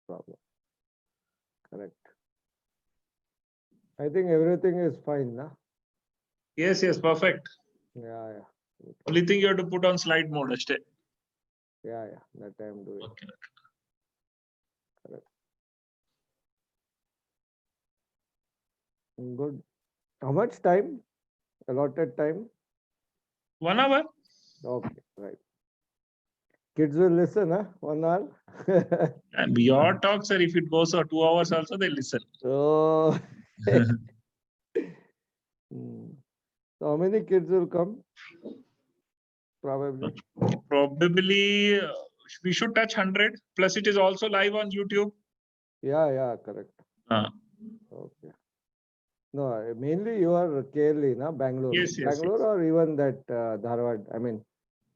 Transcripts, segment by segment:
Problem. Correct. I think everything is fine, na? Yes, perfect. Yeah. Only thing you have to put on slide mode. Yeah, that I am doing. Okay. Correct. Good. How much time? Allotted time? 1 hour. Okay, right. Kids will listen, huh? 1 hour. And your talk, sir, if it goes for 2 hours also, they listen. Oh. So how many kids will come? Probably. Probably we should touch 100. Plus, it is also live on YouTube. Yeah, correct. Okay. No, mainly you are KLE, na? Bangalore. Yes. Bangalore or even that Dharwad. I mean,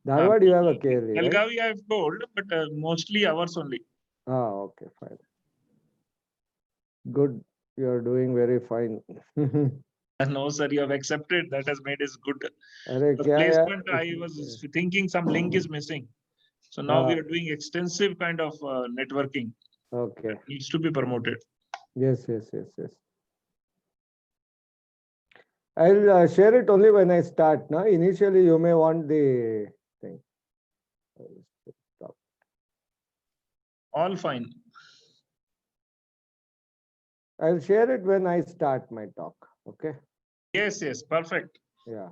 Dharwad you have a KLE, right? Belgavi I have told, but mostly ours only. Okay, fine. Good. You are doing very fine. No, sir, you have accepted. That has made us good. Arre, The kya placement, yaar? I was thinking some link is missing. So now we are doing extensive kind of networking. Okay. That needs to be promoted. Yes. I'll share it only when I start. Na? Initially, you may want the thing. Stop. All fine. I'll share it when I start my talk. Okay. Yes, perfect. Yeah.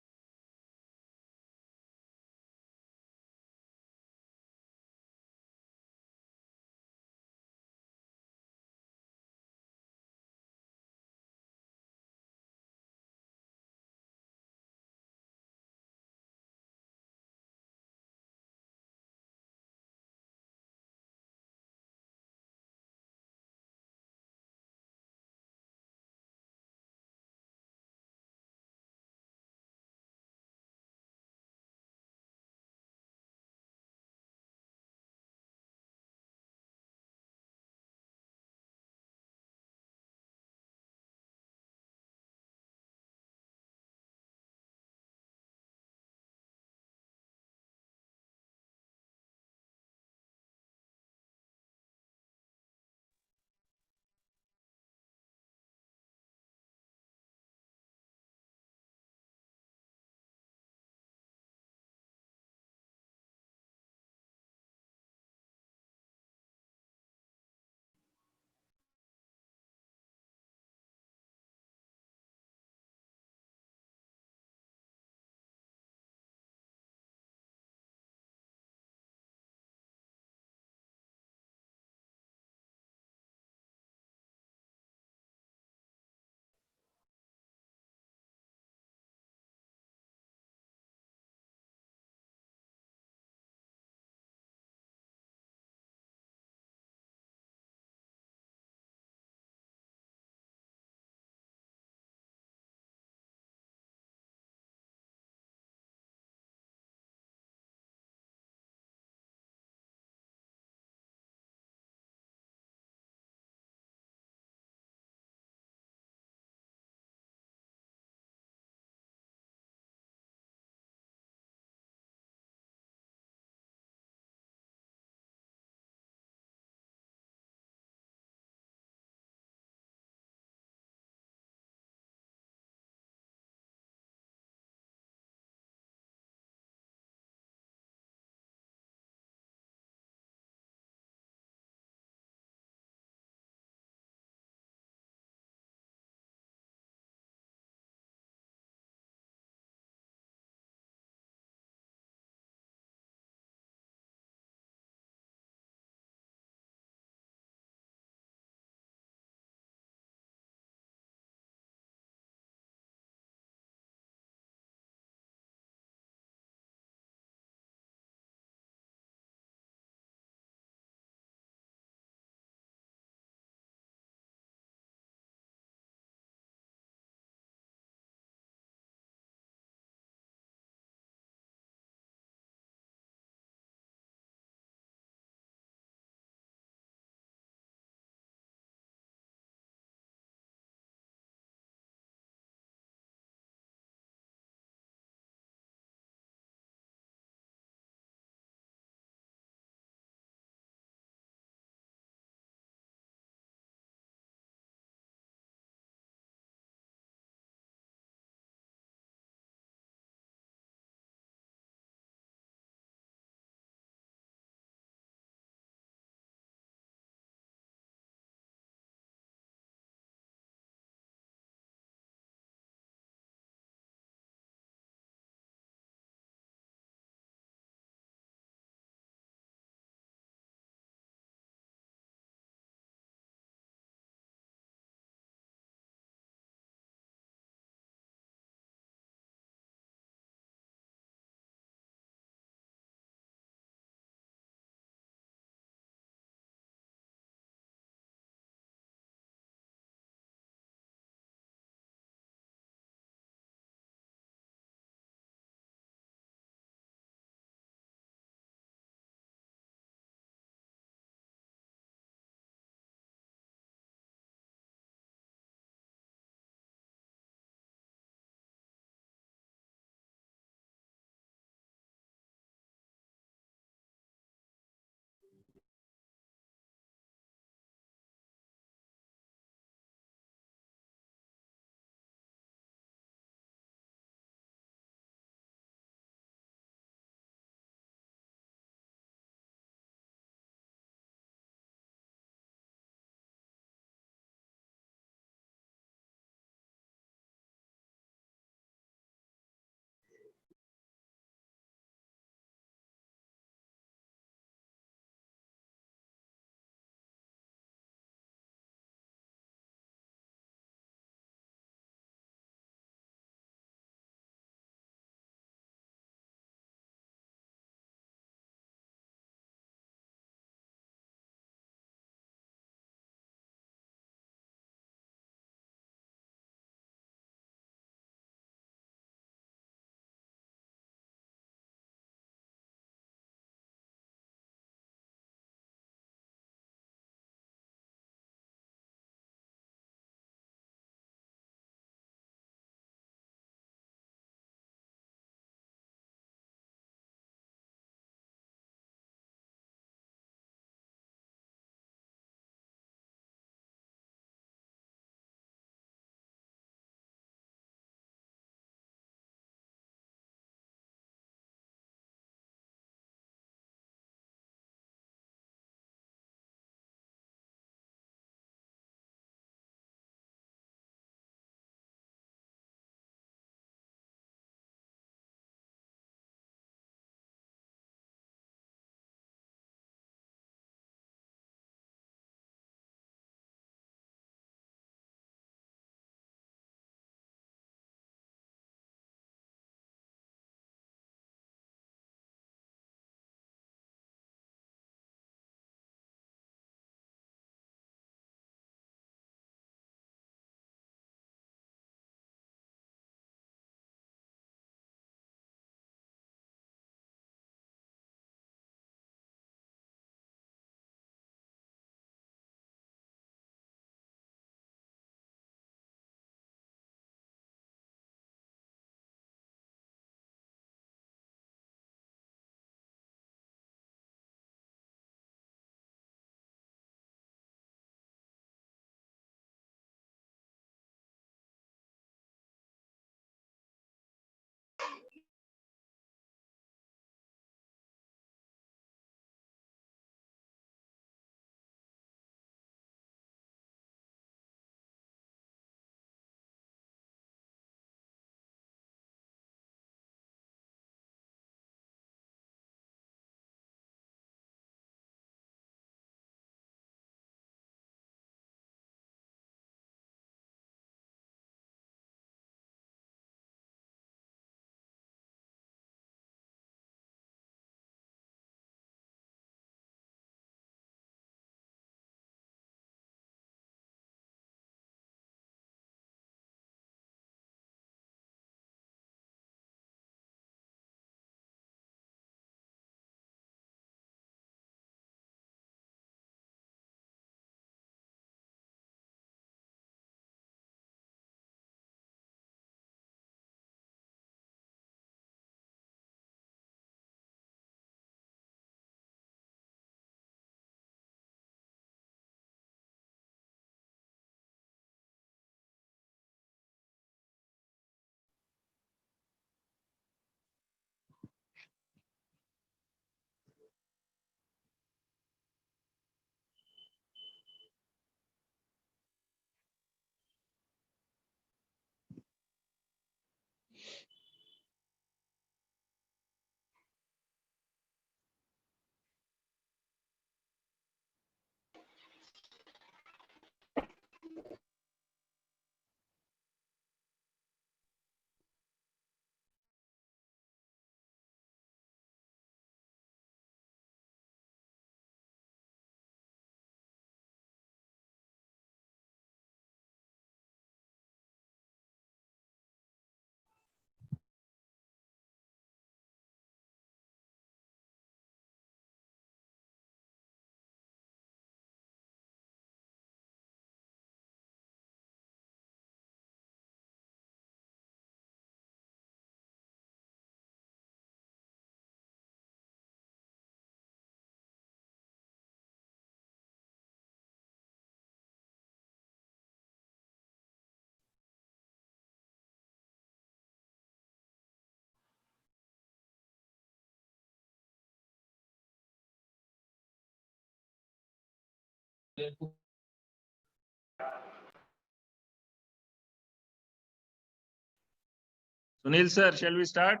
Sunil sir, shall we start?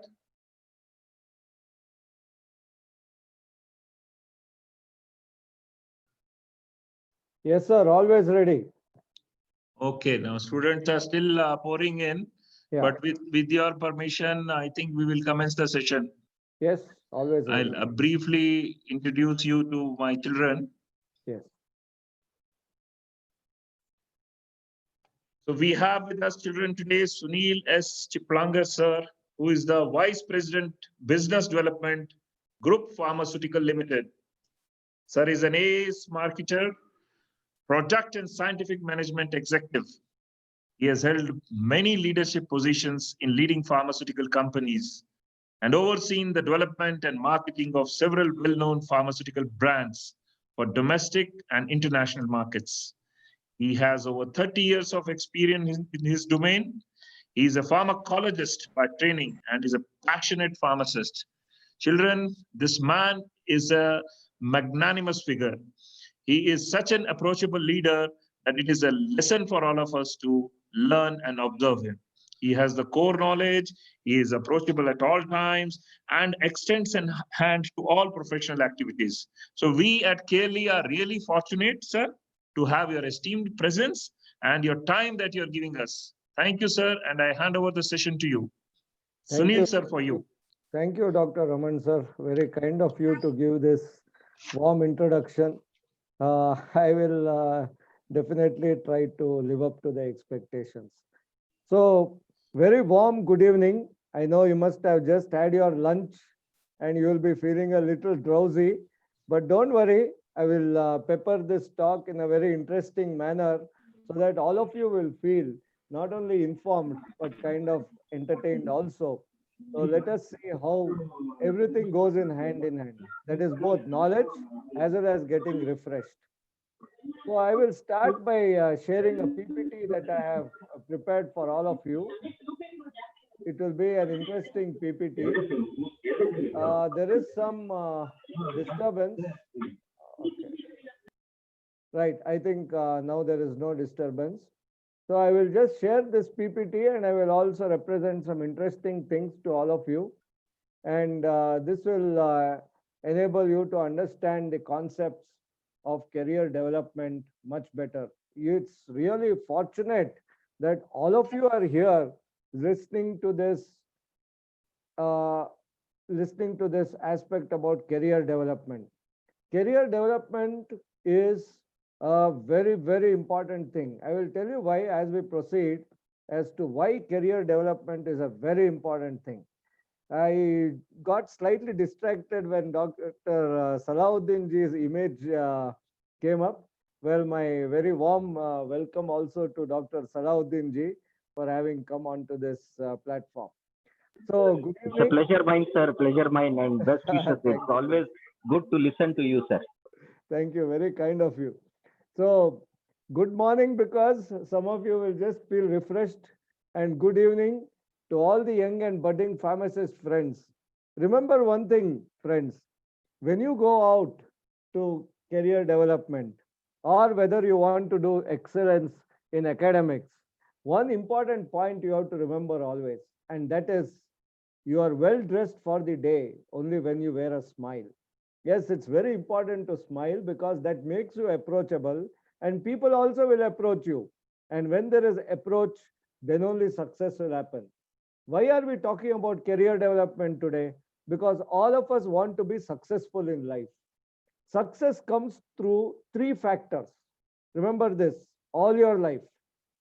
Yes, sir. Always ready. Okay, now students are still pouring in, Yeah. but with your permission, I think we will commence the session. Yes. Always ready. I'll briefly introduce you to my children. Yes. So we have with us children today Sunil S. Chiplangar sir, who is the Vice President, Business Development, Group Pharmaceutical Limited. Sir is an ace marketer, product and scientific management executive. He has held many leadership positions in leading pharmaceutical companies and overseen the development and marketing of several well-known pharmaceutical brands for domestic and international markets. He has over 30 years of experience in his domain. He is a pharmacologist by training and is a passionate pharmacist. Children, this man is a magnanimous figure. He is such an approachable leader that it is a lesson for all of us to learn and observe him. He has the core knowledge, he is approachable at all times, and extends a hand to all professional activities. So, we at KLE are really fortunate, sir, to have your esteemed presence and your time that you're giving us. Thank you, sir, and I hand over the session to you. Thank Sunil, you. sir, for you. Thank you, Dr. Raman, sir. Very kind of you to give this warm introduction. I will definitely try to live up to the expectations. So, very warm good evening. I know you must have just had your lunch and you will be feeling a little drowsy, but don't worry. I will pepper this talk in a very interesting manner so that all of you will feel not only informed but kind of entertained also. So let us see how everything goes in hand. That is both knowledge as well as getting refreshed. So I will start by sharing a PPT that I have prepared for all of you. It will be an interesting PPT. There is some disturbance. Okay. Right. I think now there is no disturbance. So I will just share this PPT and I will also represent some interesting things to all of you. And this will enable you to understand the concepts of career development much better. It's really fortunate that all of you are here listening to this uh, aspect about career development. Career development is a very, very important thing. I will tell you why as we proceed as to why career development is a very important thing. I got slightly distracted when Dr. Salahuddin ji's image came up. Well, my very warm welcome also to Dr. Salahuddin ji for having come onto this platform. So, good It's a evening. pleasure mine, sir. Pleasure mine and best wishes. Thank It's you. always good to listen to you, sir. Thank you. Very kind of you. So, good morning because some of you will just feel refreshed, and good evening to all the young and budding pharmacist friends. Remember one thing, friends, when you go out to career development or whether you want to do excellence in academics, one important point you have to remember always, and that is you are well dressed for the day only when you wear a smile. Yes, it's very important to smile because that makes you approachable and people also will approach you. And when there is approach, then only success will happen. Why are we talking about career development today? Because all of us want to be successful in life. Success comes through three factors. Remember this all your life.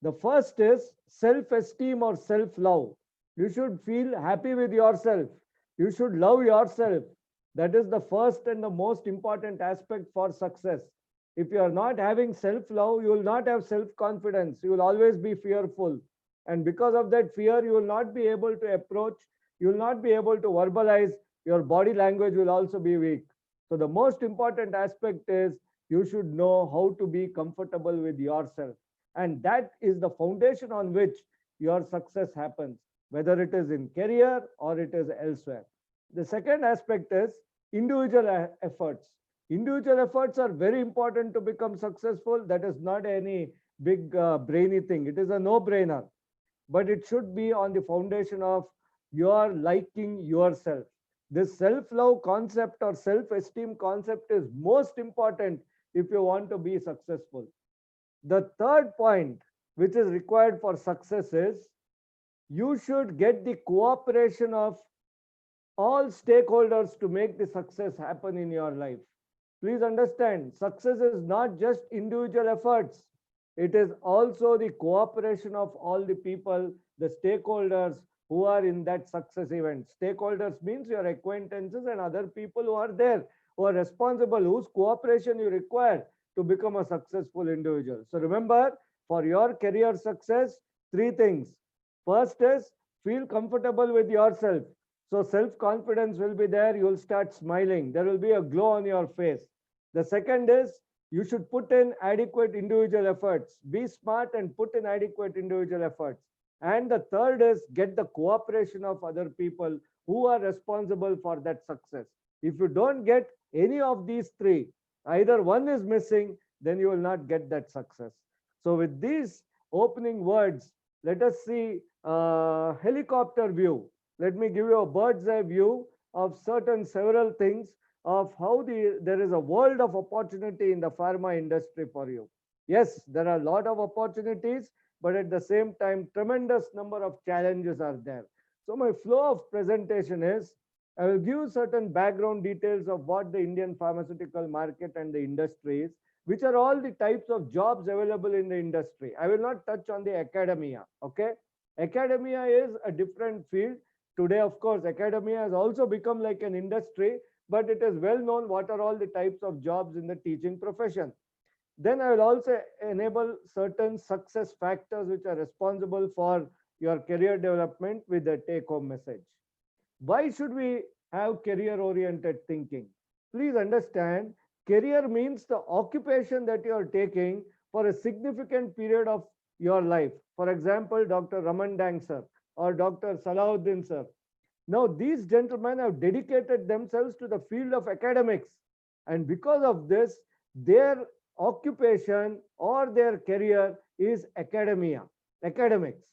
The first is self esteem or self love. You should feel happy with yourself. You should love yourself. That is the first and the most important aspect for success. If you are not having self love, you will not have self confidence. You will always be fearful. And because of that fear, you will not be able to approach, you will not be able to verbalize. Your body language will also be weak. So, the most important aspect is you should know how to be comfortable with yourself. And that is the foundation on which your success happens, whether it is in career or it is elsewhere. The second aspect is individual efforts. Individual efforts are very important to become successful. That is not any big brainy thing. It is a no brainer, but it should be on the foundation of your liking yourself. This self love concept or self esteem concept is most important if you want to be successful. The third point, which is required for success, is you should get the cooperation of all stakeholders to make the success happen in your life. Please understand, success is not just individual efforts, it is also the cooperation of all the people, the stakeholders who are in that success event. Stakeholders means your acquaintances and other people who are there, who are responsible, whose cooperation you require to become a successful individual. So remember, for your career success, three things. First is feel comfortable with yourself. So self-confidence will be there. You will start smiling. There will be a glow on your face. The second is you should put in adequate individual efforts. Be smart and put in adequate individual efforts. And the third is get the cooperation of other people who are responsible for that success. If you don't get any of these three, either one is missing, then you will not get that success. So with these opening words, let us see a helicopter view. Let me give you a bird's eye view of several things of how there is a world of opportunity in the pharma industry for you. Yes, there are a lot of opportunities, but at the same time, tremendous number of challenges are there. So my flow of presentation is, I will give certain background details of what the Indian pharmaceutical market and the industry is, which are all the types of jobs available in the industry. I will not touch on the academia, okay? Academia is a different field. Today, of course, academia has also become like an industry, but it is well known what are all the types of jobs in the teaching profession. Then I will also enable certain success factors which are responsible for your career development with the take home message. Why should we have career oriented thinking? Please understand, career means the occupation that you are taking for a significant period of your life. For example, Dr. Raman Dang sir or Dr. Salahuddin sir. Now, these gentlemen have dedicated themselves to the field of academics. And because of this, their occupation or their career is academia, academics.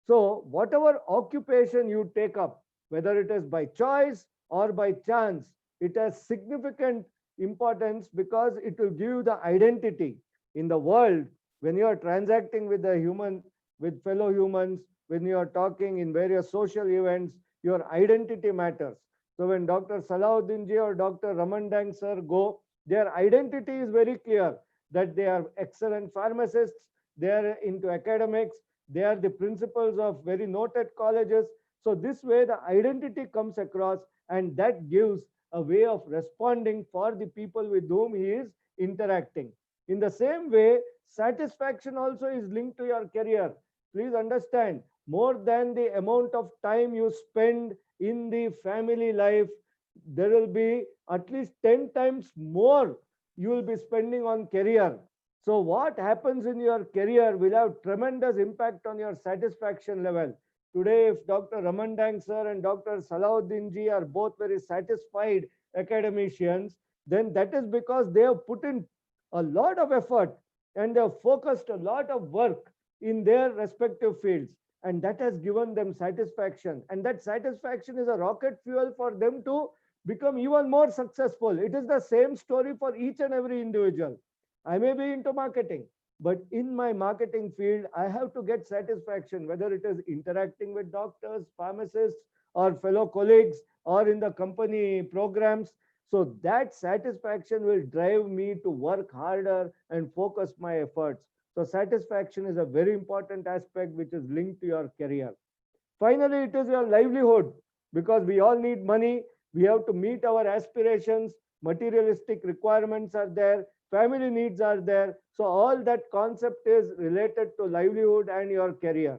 So, whatever occupation you take up, whether it is by choice or by chance, it has significant importance because it will give you the identity in the world when you are transacting with the human, with fellow humans, when you are talking in various social events, your identity matters. So when Dr. Salahuddin ji or Dr. Raman Dang sir go, their identity is very clear that they are excellent pharmacists, they are into academics, they are the principals of very noted colleges. So this way the identity comes across and that gives a way of responding for the people with whom he is interacting. In the same way, satisfaction also is linked to your career. Please understand, more than the amount of time you spend in the family life, there will be at least 10 times more you will be spending on career. So what happens in your career will have tremendous impact on your satisfaction level. Today, if Dr. Raman Dang sir and Dr. Salahuddin ji are both very satisfied academicians, then that is because they have put in a lot of effort and they have focused a lot of work in their respective fields. And that has given them satisfaction. And that satisfaction is a rocket fuel for them to become even more successful. It is the same story for each and every individual. I may be into marketing. But in my marketing field, I have to get satisfaction, whether it is interacting with doctors, pharmacists, or fellow colleagues, or in the company programs. So that satisfaction will drive me to work harder and focus my efforts. So satisfaction is a very important aspect which is linked to your career. Finally, it is your livelihood, because we all need money. We have to meet our aspirations. Materialistic requirements are there. Family needs are there. So all that concept is related to livelihood and your career.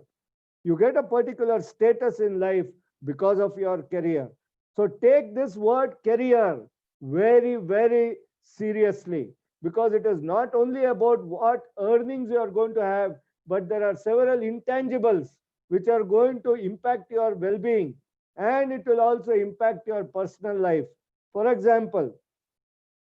You get a particular status in life because of your career. So take this word career very, very seriously, because it is not only about what earnings you are going to have, but there are several intangibles which are going to impact your well-being, and it will also impact your personal life. For example,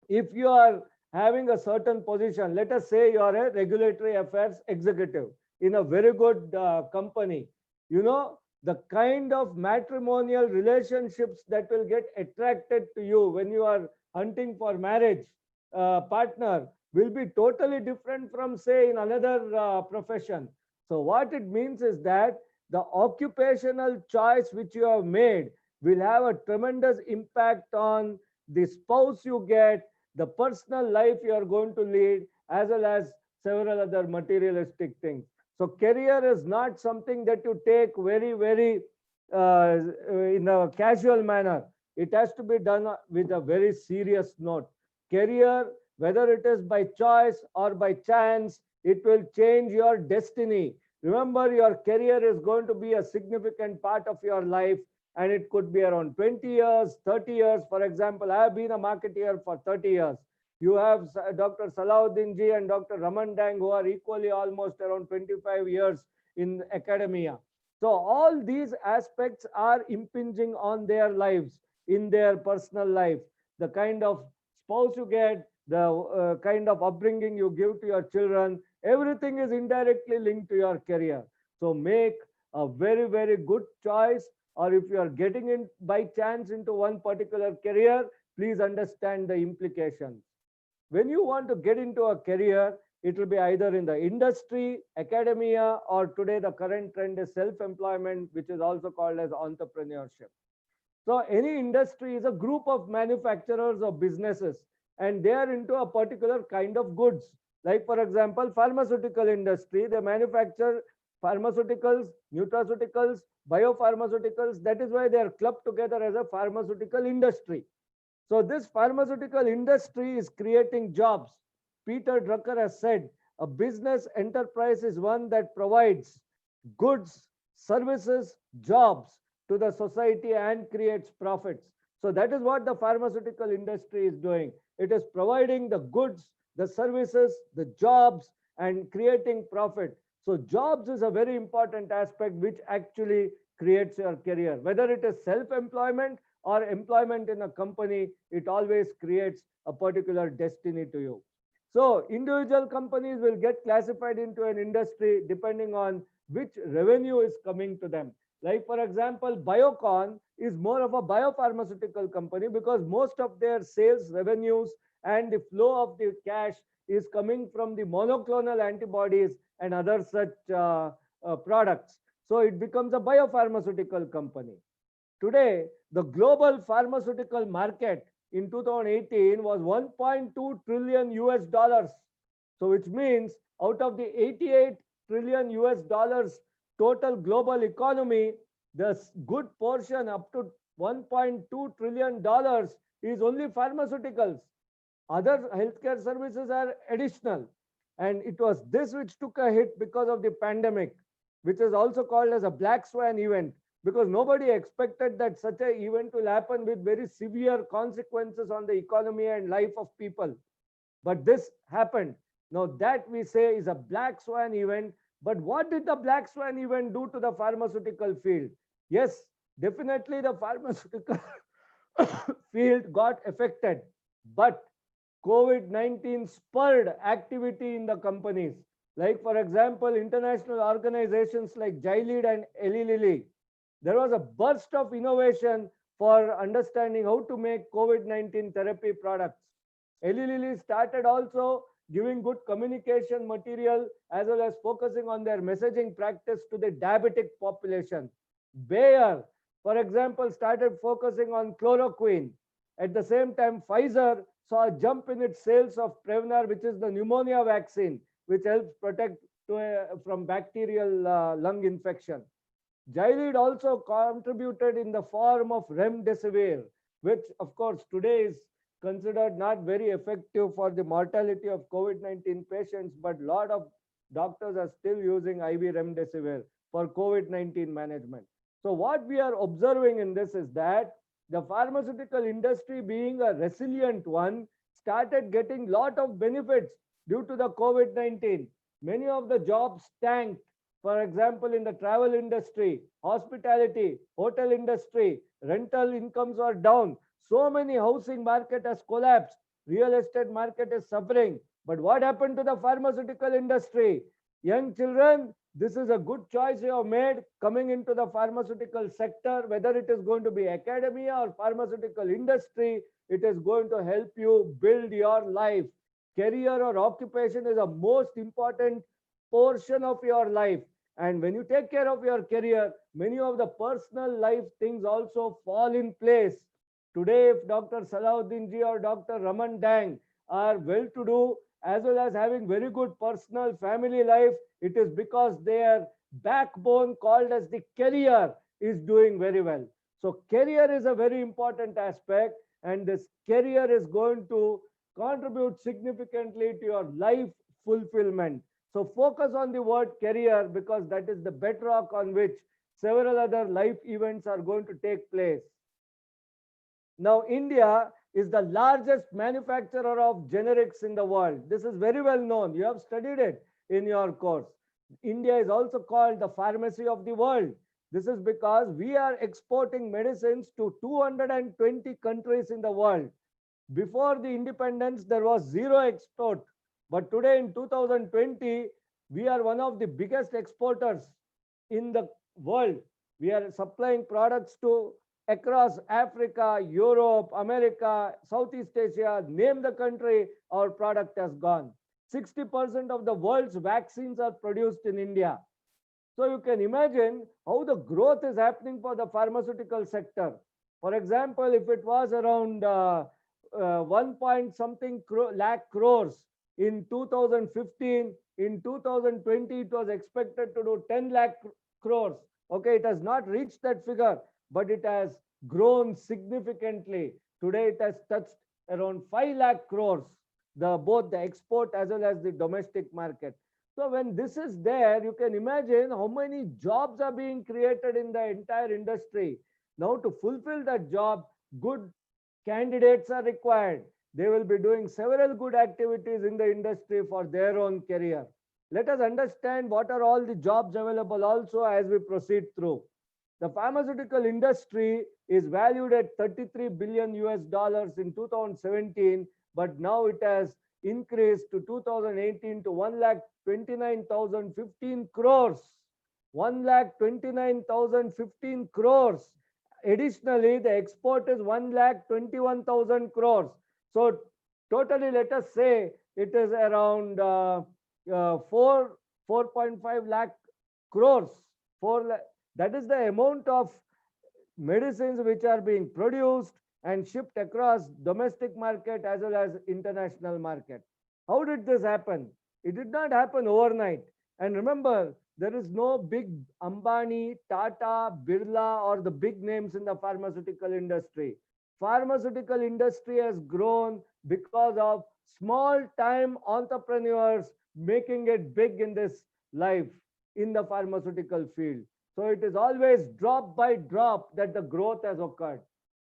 if you are having a certain position, let us say you are a regulatory affairs executive in a very good company, you know, the kind of matrimonial relationships that will get attracted to you when you are hunting for marriage partner will be totally different from, say, in another profession. So what it means is that the occupational choice which you have made will have a tremendous impact on the spouse you get, the personal life you are going to lead, as well as several other materialistic things. So career is not something that you take very, very in a casual manner. It has to be done with a very serious note. Career, whether it is by choice or by chance, it will change your destiny. Remember, your career is going to be a significant part of your life, and it could be around 20 years, 30 years. For example, I have been a marketeer for 30 years. You have Dr. Salahuddin ji and Dr. Raman Dang, who are equally almost around 25 years in academia. So all these aspects are impinging on their lives, in their personal life. The kind of spouse you get, the kind of upbringing you give to your children, everything is indirectly linked to your career. So make a very, very good choice, or if you are getting in by chance into one particular career, please understand the implications. When you want to get into a career, it will be either in the industry, academia, or today the current trend is self-employment, which is also called as entrepreneurship. So any industry is a group of manufacturers or businesses, and they are into a particular kind of goods. Like for example, pharmaceutical industry, they manufacture pharmaceuticals, nutraceuticals, biopharmaceuticals. That is why they are clubbed together as a pharmaceutical industry. So this pharmaceutical industry is creating jobs. Peter Drucker has said, a business enterprise is one that provides goods, services, jobs to the society and creates profits. So that is what the pharmaceutical industry is doing. It is providing the goods, the services, the jobs, and creating profit. So jobs is a very important aspect which actually creates your career. Whether it is self-employment or employment in a company, it always creates a particular destiny to you. So individual companies will get classified into an industry depending on which revenue is coming to them. Like for example, Biocon is more of a biopharmaceutical company because most of their sales revenues and the flow of the cash is coming from the monoclonal antibodies and other such products. So it becomes a biopharmaceutical company. Today, the global pharmaceutical market in 2018 was 1.2 trillion US dollars. So which means out of the 88 trillion US dollars total global economy, the good portion up to 1.2 trillion dollars is only pharmaceuticals. Other healthcare services are additional. And it was this which took a hit because of the pandemic, which is also called as a black swan event, because nobody expected that such an event will happen with very severe consequences on the economy and life of people. But this happened. Now that we say is a black swan event. But what did the black swan event do to the pharmaceutical field? Yes, definitely the pharmaceutical field got affected, but COVID-19 spurred activity in the companies. Like for example, international organizations like Gilead and Eli Lilly, there was a burst of innovation for understanding how to make COVID-19 therapy products. Eli Lilly started also giving good communication material as well as focusing on their messaging practice to the diabetic population. Bayer, for example, started focusing on chloroquine. At the same time, Pfizer saw a jump in its sales of Prevnar, which is the pneumonia vaccine, which helps protect from bacterial lung infection. Gilead also contributed in the form of remdesivir, which of course today is considered not very effective for the mortality of COVID-19 patients, but a lot of doctors are still using IV remdesivir for COVID-19 management. So what we are observing in this is that the pharmaceutical industry, being a resilient one, started getting lot of benefits due to the COVID-19. Many of the jobs tanked. For example, in the travel industry, hospitality, hotel industry, rental incomes are down. So many housing market has collapsed. Real estate market is suffering. But what happened to the pharmaceutical industry? Young children, this is a good choice you have made coming into the pharmaceutical sector, whether it is going to be academia or pharmaceutical industry, it is going to help you build your life. Career or occupation is a most important portion of your life. And when you take care of your career, many of the personal life things also fall in place. Today, if Dr. Salahuddin ji or Dr. Raman Dang are well to do, as well as having very good personal family life, it is because their backbone called as the career is doing very well. So career is a very important aspect, and this career is going to contribute significantly to your life fulfillment. So focus on the word career, because that is the bedrock on which several other life events are going to take place. Now, India is the largest manufacturer of generics in the world. This is very well known. You have studied it in your course. India is also called the pharmacy of the world. This is because we are exporting medicines to 220 countries in the world. Before the independence, there was zero export. But today in 2020, we are one of the biggest exporters in the world. We are supplying products to across Africa, Europe, America, Southeast Asia, name the country, our product has gone. 60% of the world's vaccines are produced in India. So you can imagine how the growth is happening for the pharmaceutical sector. For example, if it was around 1 point something lakh crores in 2015, in 2020 it was expected to do 10 lakh crores. Okay, it has not reached that figure, but it has grown significantly. Today it has touched around 5 lakh crores, both the export as well as the domestic market. So when this is there, you can imagine how many jobs are being created in the entire industry. Now to fulfill that job, good candidates are required. They will be doing several good activities in the industry for their own career. Let us understand what are all the jobs available also as we proceed through. The pharmaceutical industry is valued at 33 billion US dollars in 2017, but now it has increased to 2018 to 1,29,015 crores. 1,29,015 crores. Additionally, the export is 1,21,000 crores. So totally, let us say it is around 4.5 lakh crores. That is the amount of medicines which are being produced and shipped across domestic market as well as international market. How did this happen? It did not happen overnight. And remember, there is no big Ambani, Tata, Birla, or the big names in the pharmaceutical industry. Pharmaceutical industry has grown because of small time entrepreneurs making it big in this life in the pharmaceutical field. So it is always drop by drop that the growth has occurred.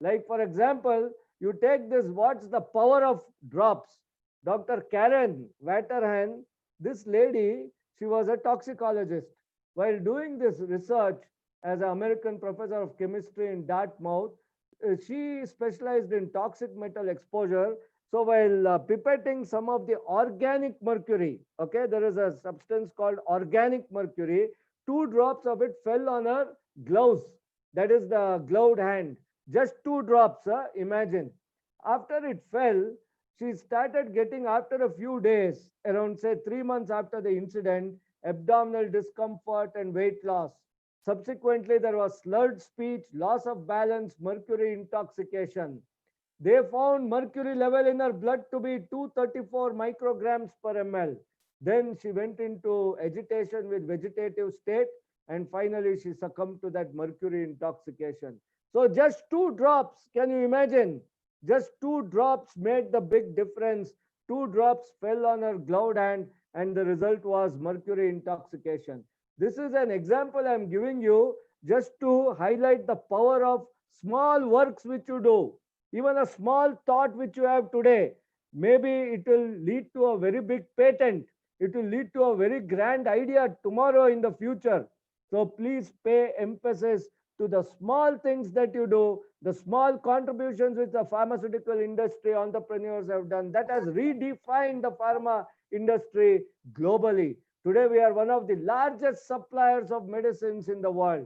Like for example, you take this, what's the power of drops? Dr. Karen Waterhan, this lady, she was a toxicologist. While doing this research as an American professor of chemistry in Dartmouth, she specialized in toxic metal exposure. So while pipetting some of the organic mercury, okay, there is a substance called organic mercury, 2 drops of it fell on her gloves. That is the gloved hand. Just 2 drops, imagine. After it fell, she started getting, after a few days, around say 3 months after the incident, abdominal discomfort and weight loss. Subsequently, there was slurred speech, loss of balance, mercury intoxication. They found mercury level in her blood to be 234 micrograms per ml. Then she went into agitation with vegetative state, and finally she succumbed to that mercury intoxication. So just 2 drops, can you imagine? Just 2 drops made the big difference. 2 drops fell on her gloved hand, and the result was mercury intoxication. This is an example I'm giving you just to highlight the power of small works which you do. Even a small thought which you have today, maybe it will lead to a very big patent. It will lead to a very grand idea tomorrow in the future. So please pay emphasis to the small things that you do, the small contributions which the pharmaceutical industry entrepreneurs have done that has redefined the pharma industry globally. Today, we are one of the largest suppliers of medicines in the world.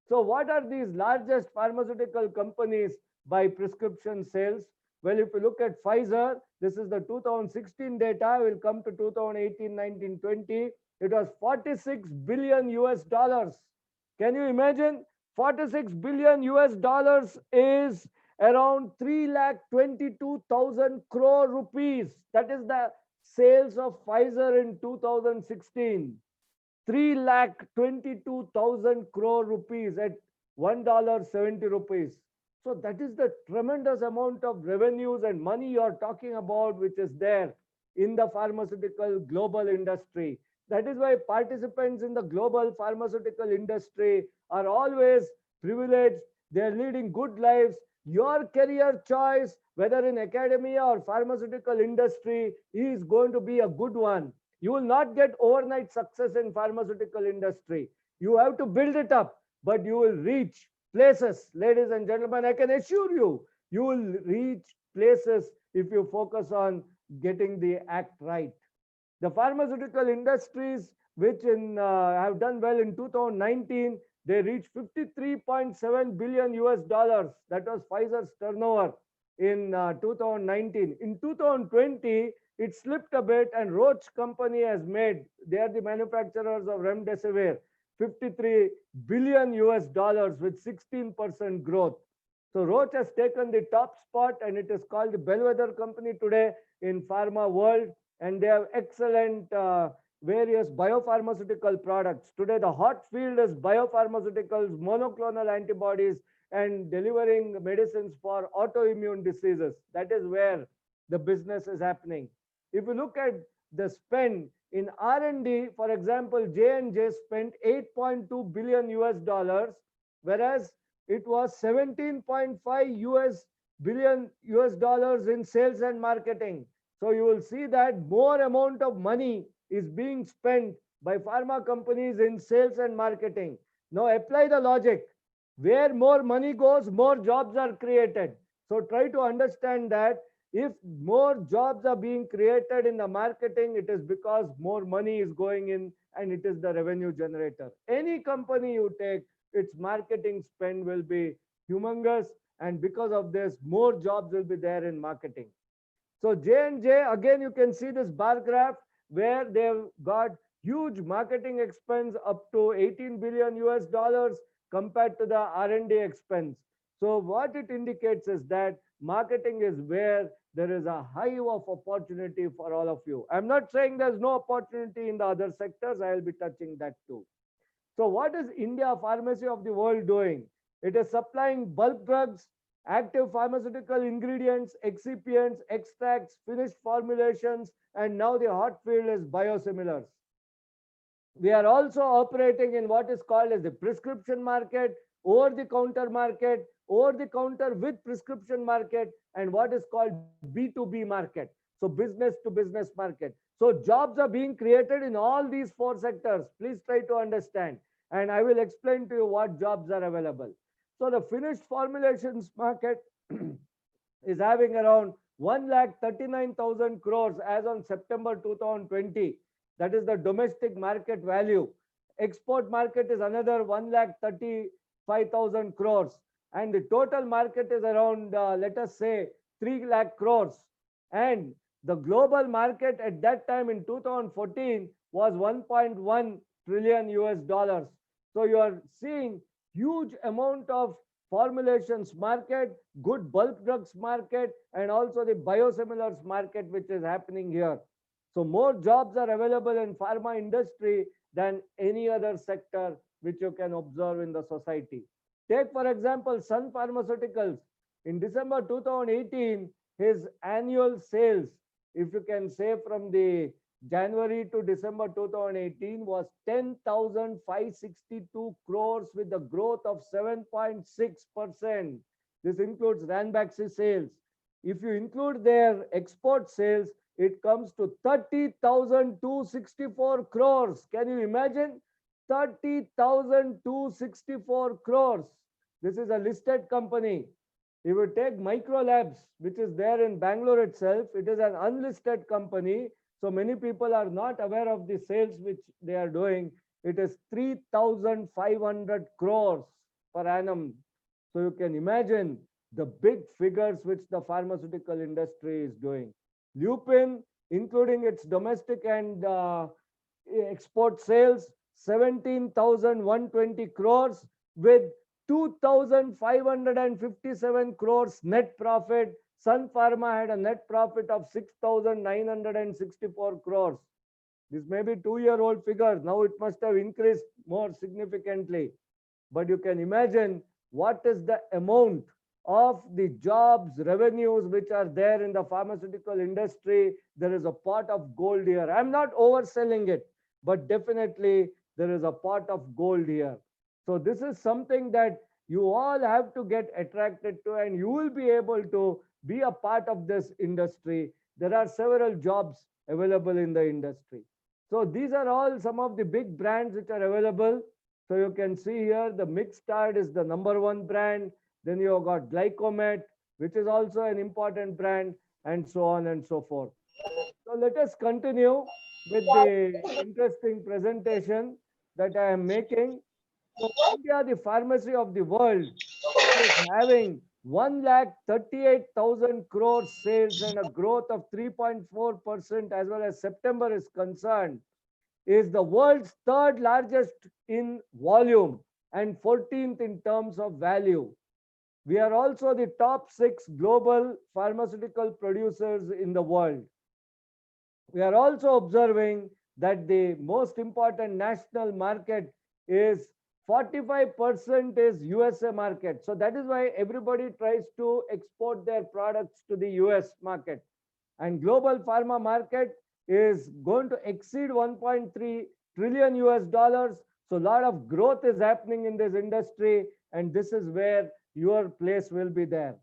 So what are these largest pharmaceutical companies by prescription sales? Well, if you look at Pfizer, this is the 2016 data, will come to 2018, 19, 20. It was 46 billion US dollars. Can you imagine? 46 billion US dollars is around 3,22,000 crore rupees. That is the sales of Pfizer in 2016. 3,22,000 crore rupees at $1.70. So that is the tremendous amount of revenues and money you are talking about, which is there in the pharmaceutical global industry. That is why participants in the global pharmaceutical industry are always privileged. They are leading good lives. Your career choice, whether in academia or pharmaceutical industry, is going to be a good one. You will not get overnight success in pharmaceutical industry. You have to build it up, but you will reach places. Ladies and gentlemen, I can assure you, you will reach places if you focus on getting the act right. The pharmaceutical industries, which have done well in 2019, they reached 53.7 billion US dollars. That was Pfizer's turnover in 2019. In 2020, it slipped a bit, and Roche company has made, they are the manufacturers of remdesivir, 53 billion US dollars with 16% growth. So Roche has taken the top spot, and it is called the bellwether company today in pharma world, and they have excellent various biopharmaceutical products. Today, the hot field is biopharmaceuticals, monoclonal antibodies, and delivering medicines for autoimmune diseases. That is where the business is happening. If you look at the spend in R&D, for example, J&J spent 8.2 billion US dollars, whereas it was 17.5 billion US dollars in sales and marketing. So you will see that more amount of money is being spent by pharma companies in sales and marketing. Now apply the logic. Where more money goes, more jobs are created. So try to understand that if more jobs are being created in the marketing, it is because more money is going in, and it is the revenue generator. Any company you take, its marketing spend will be humongous, and because of this, more jobs will be there in marketing. So J&J, again, you can see this bar graph where they've got huge marketing expense up to 18 billion US dollars compared to the R&D expense. So what it indicates is that marketing is where there is a hive of opportunity for all of you. I'm not saying there's no opportunity in the other sectors. I'll be touching that too. So what is India Pharmacy of the World doing? It is supplying bulk drugs, active pharmaceutical ingredients, excipients, extracts, finished formulations, and now the hot field is biosimilars. We are also operating in what is called as the prescription market, over-the-counter market, over-the-counter with prescription market, and what is called B2B market. So business to business market. So jobs are being created in all these 4 sectors. Please try to understand. And I will explain to you what jobs are available. So the finished formulations market is having around 1,39,000 crores as on September 2020. That is the domestic market value. Export market is another 1,35,000 crores. And the total market is around, let us say, 3 lakh crores. And the global market at that time in 2014 was 1.1 trillion US dollars. So you are seeing huge amount of formulations market, good bulk drugs market, and also the biosimilars market, which is happening here. So more jobs are available in pharma industry than any other sector which you can observe in the society. Take for example, Sun Pharmaceuticals. In December 2018, his annual sales, if you can say from the January to December 2018, was 10,562 crores with a growth of 7.6%. This includes Ranbaxy sales. If you include their export sales, it comes to 30,264 crores. Can you imagine? 30,264 crores. This is a listed company. If you take Micro Labs, which is there in Bangalore itself, it is an unlisted company. So many people are not aware of the sales which they are doing. It is 3,500 crores per annum. So you can imagine the big figures which the pharmaceutical industry is doing. Lupin, including its domestic and export sales, 17,120 crores with 2,557 crores net profit. Sun Pharma had a net profit of 6,964 crores. This may be 2-year-old figures. Now it must have increased more significantly. But you can imagine what is the amount of the jobs, revenues which are there in the pharmaceutical industry. There is a pot of gold here. I'm not overselling it, but definitely there is a pot of gold here. So this is something that you all have to get attracted to, and you will be able to be a part of this industry. There are several jobs available in the industry. So these are all some of the big brands which are available. So you can see here the Mixtard is the #1 brand. Then you have got Glycomet, which is also an important brand, and so on and so forth. So let us continue with the interesting presentation that I am making. So India, the pharmacy of the world, is having 1,38,000 crores sales and a growth of 3.4% as well as September is concerned, is the world's third largest in volume and 14th in terms of value. We are also the top 6 global pharmaceutical producers in the world. We are also observing that the most important national market is 45% is USA market. So that is why everybody tries to export their products to the US market. And global pharma market is going to exceed 1.3 trillion US dollars. So a lot of growth is happening in this industry, and this is where your place will be there.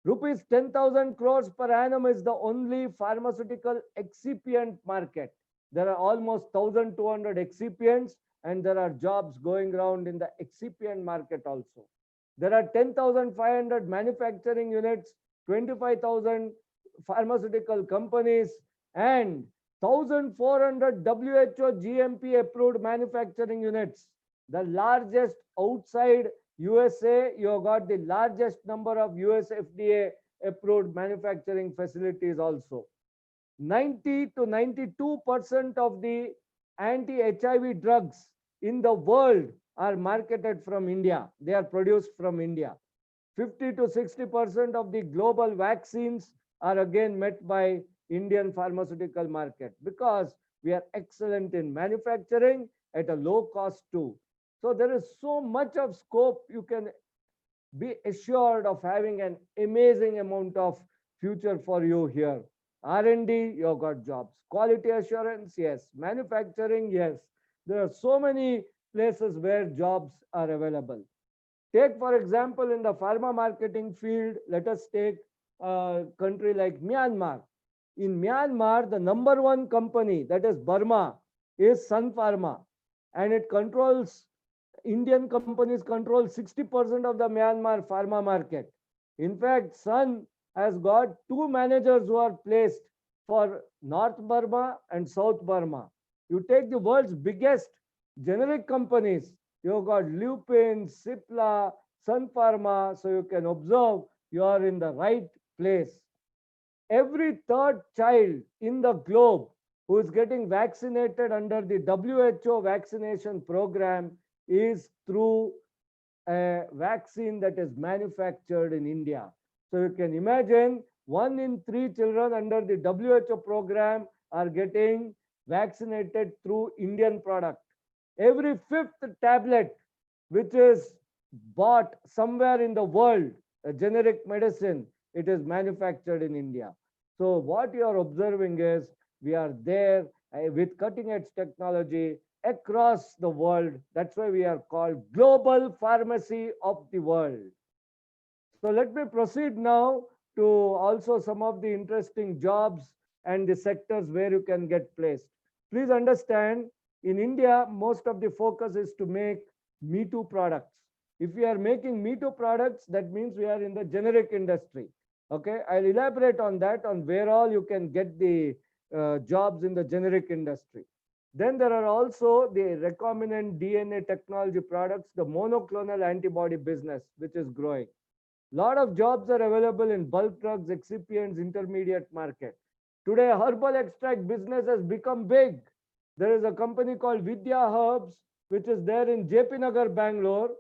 Rupees 10,000 crores per annum is the only pharmaceutical excipient market. There are almost 1,200 excipients, and there are jobs going around in the excipient market also. There are 10,500 manufacturing units, 25,000 pharmaceutical companies, and 1,400 WHO GMP approved manufacturing units. The largest outside USA, you have got the largest number of US FDA approved manufacturing facilities also. 90 to 92% of the anti-HIV drugs in the world are marketed from India. They are produced from India. 50 to 60% of the global vaccines are again met by Indian pharmaceutical market because we are excellent in manufacturing at a low cost too. So there is so much of scope. You can be assured of having an amazing amount of future for you here. R&D, you have got jobs. Quality assurance, yes. Manufacturing, yes. There are so many places where jobs are available. Take, for example, in the pharma marketing field, let us take a country like Myanmar. In Myanmar, the #1 company, that is Burma, is Sun Pharma, and it controls, Indian companies control 60% of the Myanmar pharma market. In fact, Sun has got 2 managers who are placed for North Burma and South Burma. You take the world's biggest generic companies, you've got Lupin, Cipla, Sun Pharma, so you can observe you are in the right place. Every third child in the globe who is getting vaccinated under the WHO vaccination program is through a vaccine that is manufactured in India. So you can imagine 1 in 3 children under the WHO program are getting vaccinated through Indian product. Every fifth tablet which is bought somewhere in the world, a generic medicine, it is manufactured in India. So what you are observing is we are there with cutting edge technology across the world. That's why we are called global pharmacy of the world. So let me proceed now to also some of the interesting jobs and the sectors where you can get placed. Please understand, in India, most of the focus is to make Me Too products. If we are making Me Too products, that means we are in the generic industry. Okay, I'll elaborate on that, on where all you can get the jobs in the generic industry. Then there are also the recombinant DNA technology products, the monoclonal antibody business, which is growing. Lot of jobs are available in bulk drugs, excipients, intermediate market. Today, herbal extract business has become big. There is a company called Vidya Herbs, which is there in JP Nagar, Bangalore.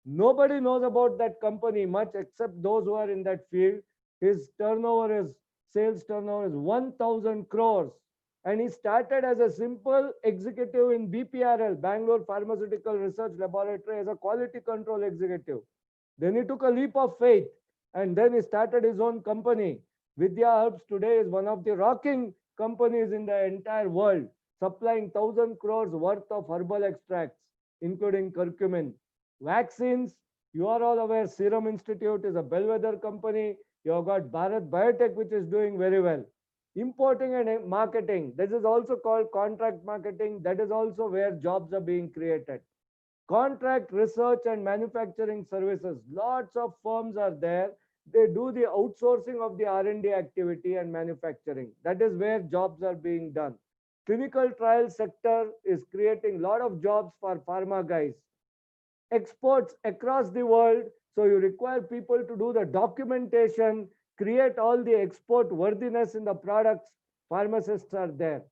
Nobody knows about that company much except those who are in that field. His turnover is, sales turnover is 1,000 crores. And he started as a simple executive in BPRL, Bangalore Pharmaceutical Research Laboratory, as a quality control executive. Then he took a leap of faith and then he started his own company. Vidya Herbs today is one of the rocking companies in the entire world, supplying 1,000 crores worth of herbal extracts, including curcumin. Vaccines, you are all aware, Serum Institute is a bellwether company. You have got Bharat Biotech, which is doing very well. Importing and marketing, this is also called contract marketing. That is also where jobs are being created. Contract research and manufacturing services, lots of firms are there. They do the outsourcing of the R&D activity and manufacturing. That is where jobs are being done. Clinical trial sector is creating a lot of jobs for pharma guys. Exports across the world, so you require people to do the documentation, create all the export worthiness in the products. Pharmacists are there.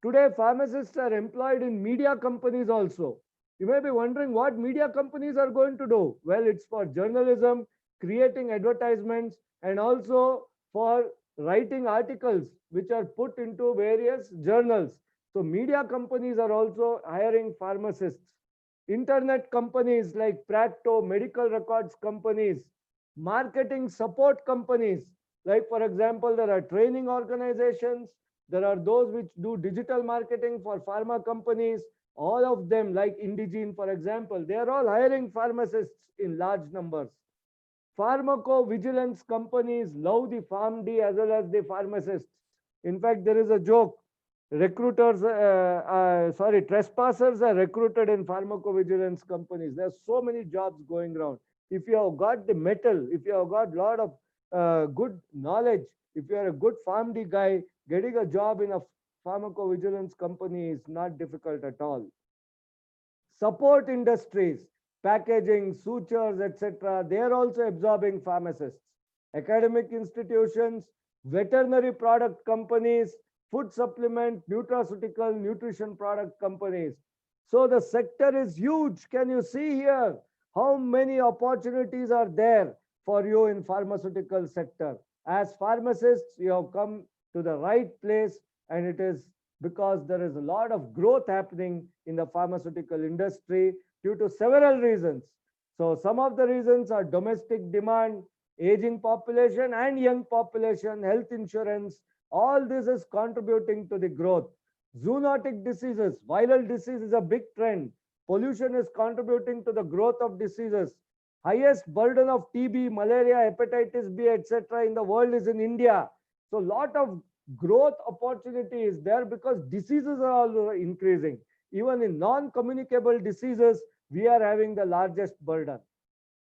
Today, pharmacists are employed in media companies also. You may be wondering what media companies are going to do. Well, it's for journalism, creating advertisements, and also for writing articles which are put into various journals. So media companies are also hiring pharmacists. Internet companies like Practo, medical records companies, marketing support companies. Like, for example, there are training organizations, there are those which do digital marketing for pharma companies. All of them, like Indigene, for example, they are all hiring pharmacists in large numbers. Pharmacovigilance companies love the PharmD as well as the pharmacists. In fact, there is a joke. Trespassers are recruited in pharmacovigilance companies. There are so many jobs going around. If you have got the metal, if you have got a lot of good knowledge, if you are a good PharmD guy, getting a job in a pharmacovigilance company is not difficult at all. Support industries, packaging, sutures, etc., they are also absorbing pharmacists. Academic institutions, veterinary product companies, food supplement, nutraceutical, nutrition product companies. So the sector is huge. Can you see here how many opportunities are there for you in pharmaceutical sector? As pharmacists, you have come to the right place, and it is because there is a lot of growth happening in the pharmaceutical industry due to several reasons. So some of the reasons are domestic demand, aging population and young population, health insurance. All this is contributing to the growth. Zoonotic diseases, viral disease is a big trend. Pollution is contributing to the growth of diseases. Highest burden of TB, malaria, hepatitis B, etc. in the world is in India. So lot of growth opportunity is there because diseases are all increasing. Even in non-communicable diseases, we are having the largest burden.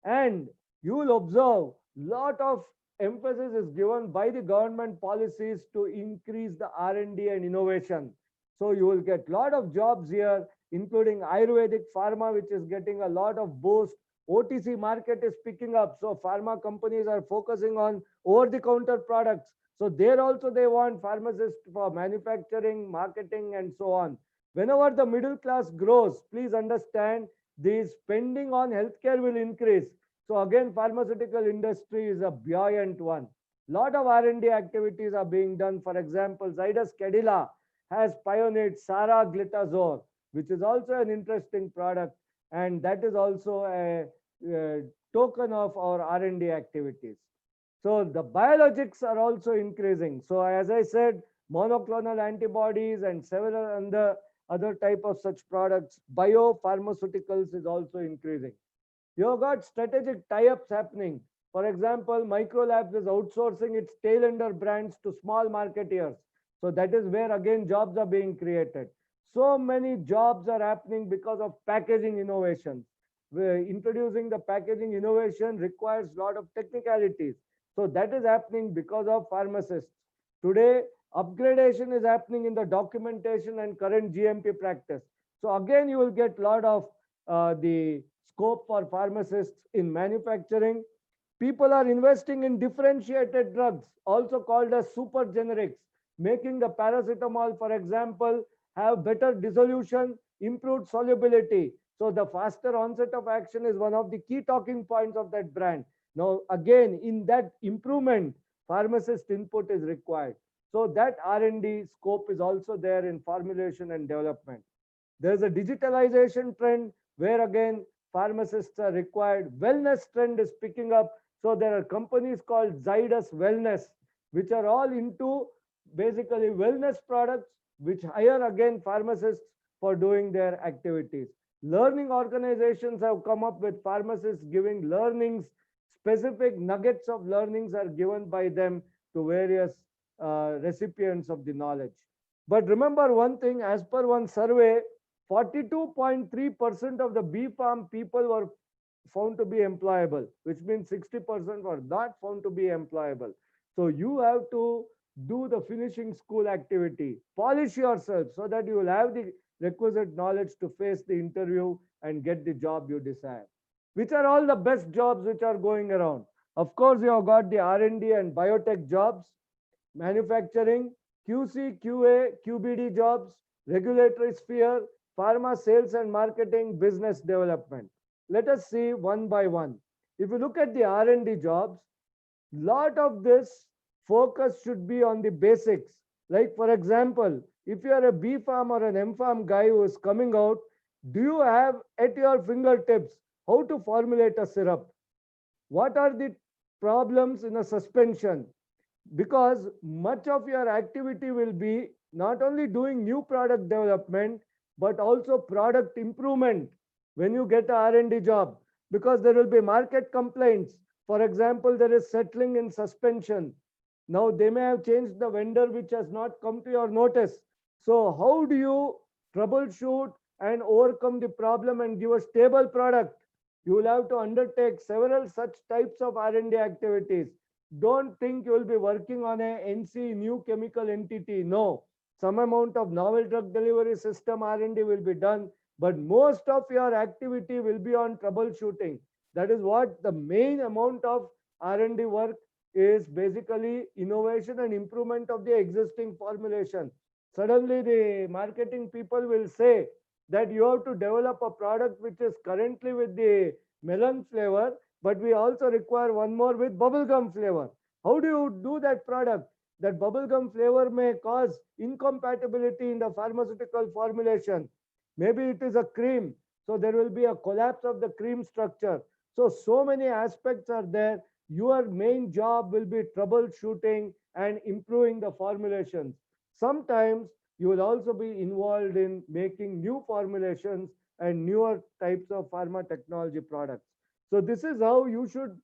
And you will observe lot of emphasis is given by the government policies to increase the R&D and innovation. So you will get lot of jobs here, including Ayurvedic pharma, which is getting a lot of boost. OTC market is picking up. So pharma companies are focusing on over-the-counter products. So there also they want pharmacists for manufacturing, marketing, and so on. Whenever the middle class grows, please understand the spending on healthcare will increase. So again, pharmaceutical industry is a buoyant one. Lot of R&D activities are being done. For example, Zydus Cadila has pioneered Saraglitazole, which is also an interesting product, and that is also a token of our R&D activities. So the biologics are also increasing. So as I said, monoclonal antibodies and several other type of such products, biopharmaceuticals is also increasing. You have got strategic tie-ups happening. For example, Microlabs is outsourcing its tail-ender brands to small marketeers. So that is where again jobs are being created. So many jobs are happening because of packaging innovations. Introducing the packaging innovation requires a lot of technicalities. So that is happening because of pharmacists. Today, upgradation is happening in the documentation and current GMP practice. So again, you will get a lot of the scope for pharmacists in manufacturing. People are investing in differentiated drugs, also called as super generics, making the paracetamol, for example, have better dissolution, improved solubility. So the faster onset of action is one of the key talking points of that brand. Now, again, in that improvement, pharmacist input is required. So that R&D scope is also there in formulation and development. There's a digitalization trend where again, pharmacists are required. Wellness trend is picking up. So there are companies called Zydus Wellness, which are all into basically wellness products, which hire again pharmacists for doing their activities. Learning organizations have come up with pharmacists giving learnings, specific nuggets of learnings are given by them to various recipients of the knowledge. But remember one thing, as per one survey, 42.3% of the B Farm people were found to be employable, which means 60% were not found to be employable. So you have to do the finishing school activity, polish yourself so that you will have the requisite knowledge to face the interview and get the job you desire. Which are all the best jobs which are going around? Of course, you have got the R&D and biotech jobs, manufacturing, QC, QA, QBD jobs, regulatory sphere, pharma sales and marketing, business development. Let us see one by one. If you look at the R&D jobs, lot of this focus should be on the basics. Like for example, if you are a B Farm or an M Farm guy who is coming out, do you have at your fingertips how to formulate a syrup? What are the problems in a suspension? Because much of your activity will be not only doing new product development, but also product improvement when you get a R&D job, because there will be market complaints. For example, there is settling in suspension. Now they may have changed the vendor which has not come to your notice. So how do you troubleshoot and overcome the problem and give a stable product? You will have to undertake several such types of R&D activities. Don't think you will be working on a NC new chemical entity. No, some amount of novel drug delivery system R&D will be done, but most of your activity will be on troubleshooting. That is what the main amount of R&D work is, basically innovation and improvement of the existing formulation. Suddenly the marketing people will say that you have to develop a product which is currently with the melon flavor, but we also require one more with bubblegum flavor. How do you do that product? That bubblegum flavor may cause incompatibility in the pharmaceutical formulation. Maybe it is a cream, so there will be a collapse of the cream structure. So many aspects are there. Your main job will be troubleshooting and improving the formulations. Sometimes you will also be involved in making new formulations and newer types of pharma technology products. So this is how you should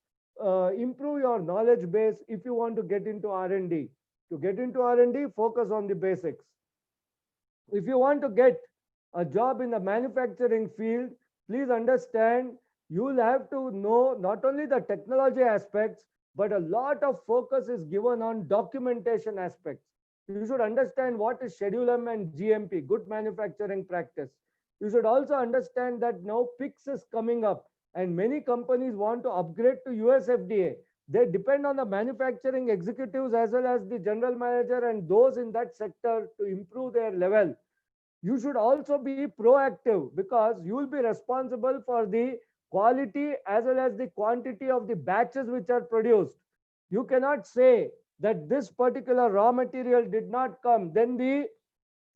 improve your knowledge base if you want to get into R&D. To get into R&D, focus on the basics. If you want to get a job in the manufacturing field, please understand you will have to know not only the technology aspects, but a lot of focus is given on documentation aspects. You should understand what is Schedule M and GMP, good manufacturing practice. You should also understand that now PICS is coming up. and many companies want to upgrade to US FDA. They depend on the manufacturing executives as well as the general manager and those in that sector to improve their level. You should also be proactive because you will be responsible for the quality as well as the quantity of the batches which are produced. You cannot say that this particular raw material did not come, then the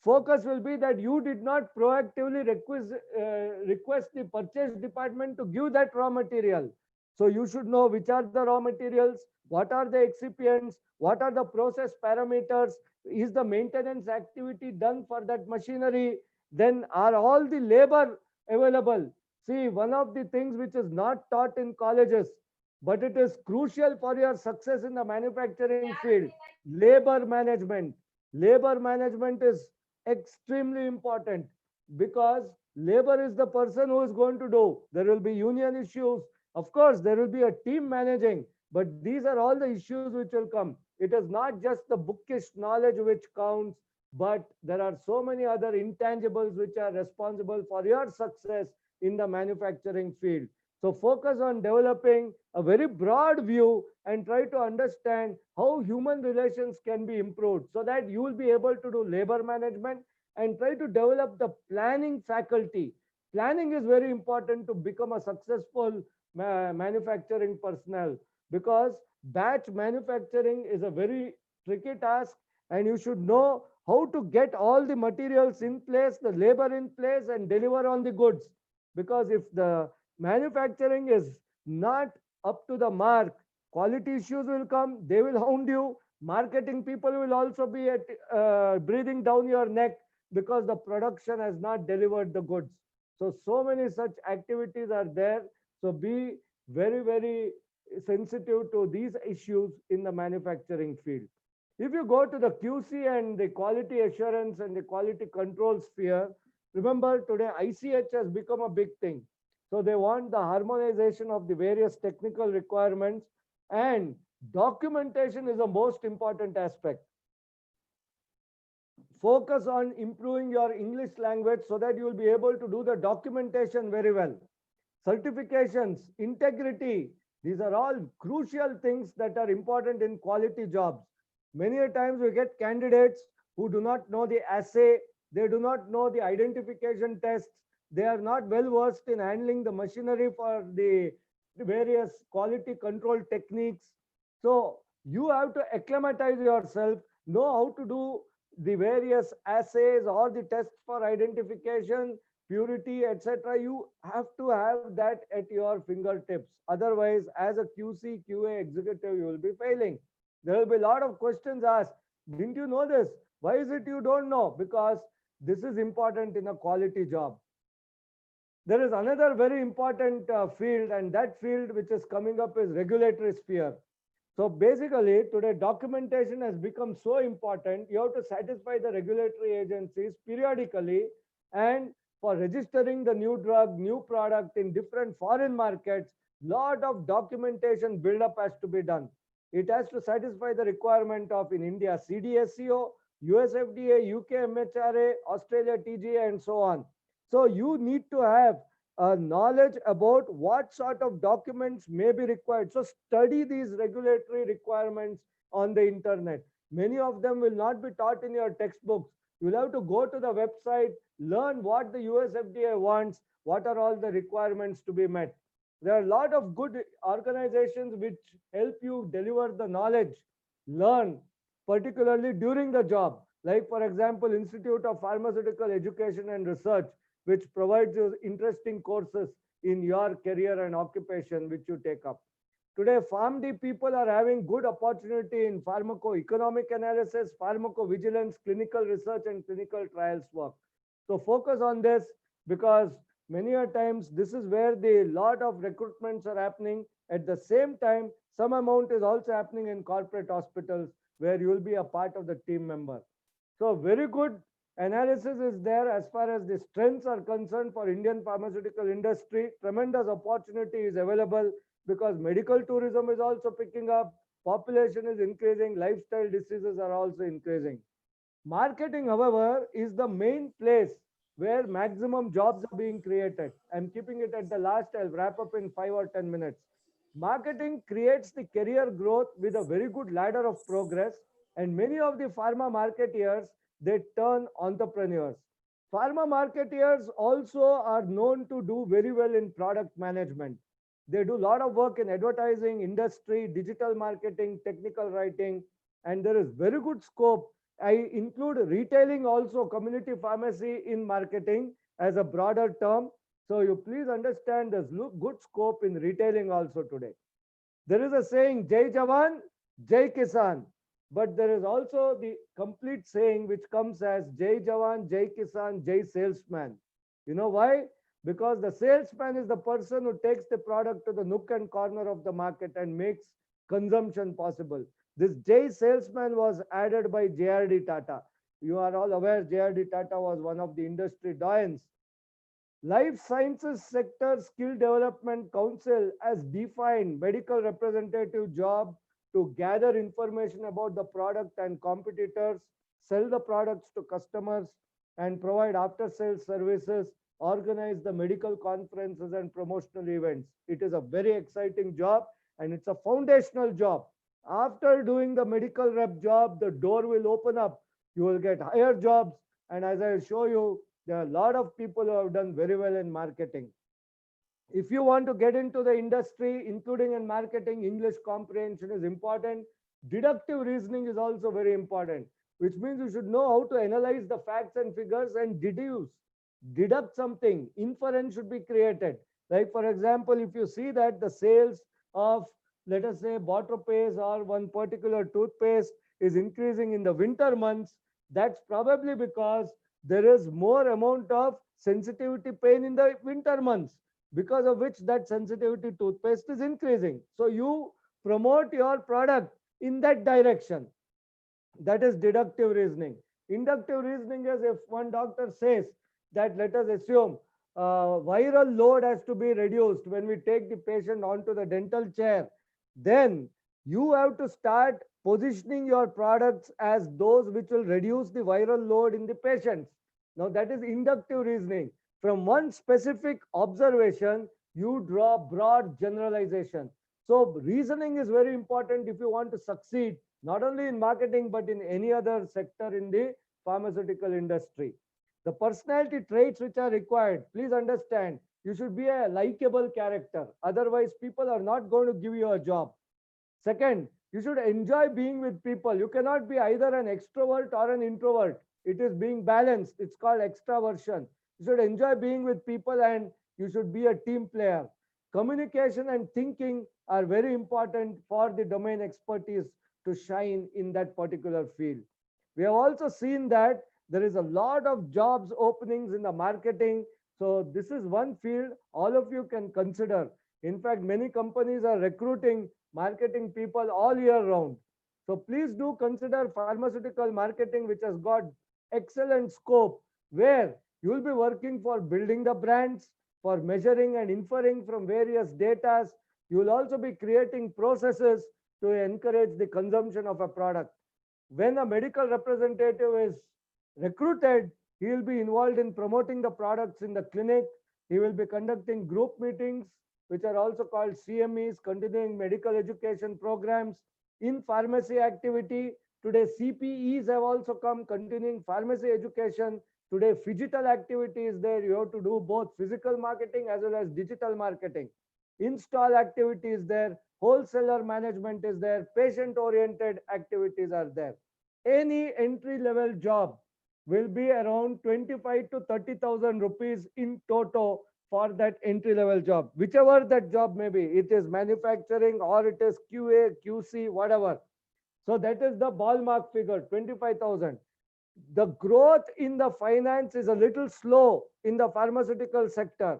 focus will be that you did not proactively request the purchase department to give that raw material. So you should know which are the raw materials, what are the excipients, what are the process parameters, is the maintenance activity done for that machinery, then are all the labor available. See, one of the things which is not taught in colleges, but it is crucial for your success in the manufacturing field, labor management. Labor management is extremely important because labor is the person who is going to do. There will be union issues. Of course, there will be a team managing, but these are all the issues which will come. It is not just the bookish knowledge which counts, but there are so many other intangibles which are responsible for your success in the manufacturing field. So focus on developing a very broad view and try to understand how human relations can be improved so that you will be able to do labor management and try to develop the planning faculty. Planning is very important to become a successful manufacturing personnel because batch manufacturing is a very tricky task and you should know how to get all the materials in place, the labor in place and deliver on the goods. Because if the manufacturing is not up to the mark, quality issues will come, they will hound you. Marketing people will also be breathing down your neck because the production has not delivered the goods. So many such activities are there. So be very sensitive to these issues in the manufacturing field. If you go to the QC and the quality assurance and the quality control sphere, remember today ICH has become a big thing. So they want the harmonization of the various technical requirements, and documentation is the most important aspect. Focus on improving your English language so that you will be able to do the documentation very well. Certifications, integrity, these are all crucial things that are important in quality jobs. Many a times we get candidates who do not know the assay, they do not know the identification tests, they are not well versed in handling the machinery for the various quality control techniques. So you have to acclimatize yourself, know how to do the various assays or the tests for identification, purity, etc. You have to have that at your fingertips. Otherwise, as a QC, QA executive, you will be failing. There will be a lot of questions asked. Didn't you know this? Why is it you don't know? Because this is important in a quality job. There is another very important field, and that field which is coming up is regulatory sphere. So basically, today documentation has become so important. You have to satisfy the regulatory agencies periodically, and for registering the new drug, new product in different foreign markets, lot of documentation buildup has to be done. It has to satisfy the requirement of in India CDSCO, US FDA, UK MHRA, Australia TGA, and so on. So you need to have knowledge about what sort of documents may be required. So study these regulatory requirements on the internet. Many of them will not be taught in your textbooks. You'll have to go to the website, learn what the US FDA wants, what are all the requirements to be met. There are a lot of good organizations which help you deliver the knowledge, learn, particularly during the job. Like for example, Institute of Pharmaceutical Education and Research, which provides you interesting courses in your career and occupation which you take up. Today, PharmD people are having good opportunity in pharmacoeconomic analysis, pharmacovigilance, clinical research, and clinical trials work. So focus on this because many a times this is where the lot of recruitments are happening. At the same time, some amount is also happening in corporate hospitals where you will be a part of the team member. So very good analysis is there as far as the strengths are concerned for Indian pharmaceutical industry. Tremendous opportunity is available because medical tourism is also picking up, population is increasing, lifestyle diseases are also increasing. Marketing, however, is the main place where maximum jobs are being created. I'm keeping it at the last. I'll wrap up in 5 or 10 minutes. Marketing creates the career growth with a very good ladder of progress, and many of the pharma marketeers, they turn entrepreneurs. Pharma marketeers also are known to do very well in product management. They do a lot of work in advertising, industry, digital marketing, technical writing, and there is very good scope. I include retailing also, community pharmacy in marketing as a broader term. So you please understand there's good scope in retailing also today. There is a saying, Jai Jawan, Jai Kisan. But there is also the complete saying which comes as Jai Jawan, Jai Kisan, Jai Salesman. You know why? Because the salesman is the person who takes the product to the nook and corner of the market and makes consumption possible. This Jai Salesman was added by JRD Tata. You are all aware JRD Tata was one of the industry doyens. Life Sciences Sector Skill Development Council has defined medical representative job to gather information about the product and competitors, sell the products to customers, and provide after sales services, organize the medical conferences and promotional events. It is a very exciting job and it's a foundational job. After doing the medical rep job, the door will open up. You will get higher jobs. And as I will show you, there are a lot of people who have done very well in marketing. If you want to get into the industry, including in marketing, English comprehension is important. Deductive reasoning is also very important, which means you should know how to analyze the facts and figures and deduct something. Inference should be created. Like, for example, if you see that the sales of, let us say, Botropace or one particular toothpaste is increasing in the winter months, that's probably because there is more amount of sensitivity pain in the winter months, because of which that sensitivity toothpaste is increasing. So you promote your product in that direction. That is deductive reasoning. Inductive reasoning is if one doctor says that, let us assume, viral load has to be reduced when we take the patient onto the dental chair, then you have to start positioning your products as those which will reduce the viral load in the patients. Now that is inductive reasoning. From one specific observation, you draw broad generalization. So reasoning is very important if you want to succeed, not only in marketing, but in any other sector in the pharmaceutical industry. The personality traits which are required, please understand, you should be a likable character. Otherwise, people are not going to give you a job. Second, you should enjoy being with people. You cannot be either an extrovert or an introvert. It is being balanced. It's called extraversion. You should enjoy being with people and you should be a team player. Communication and thinking are very important for the domain expertise to shine in that particular field. We have also seen that there is a lot of jobs openings in the marketing. So this is one field all of you can consider. In fact, many companies are recruiting marketing people all year round. So please do consider pharmaceutical marketing, which has got excellent scope, where you will be working for building the brands, for measuring and inferring from various data. You will also be creating processes to encourage the consumption of a product. When a medical representative is recruited, he will be involved in promoting the products in the clinic. He will be conducting group meetings, which are also called CMEs, continuing medical education programs. In pharmacy activity, today CPEs have also come, continuing pharmacy education. Today phygital activity is there. You have to do both physical marketing as well as digital marketing. Install activity is there. Wholesaler management is there. Patient oriented activities are there. Any entry level job will be around 25 to 30,000 rupees in toto for that entry level job, whichever that job may be. It is manufacturing or it is QA, QC, whatever. So that is the ballpark figure, 25,000. The growth in the finance is a little slow in the pharmaceutical sector,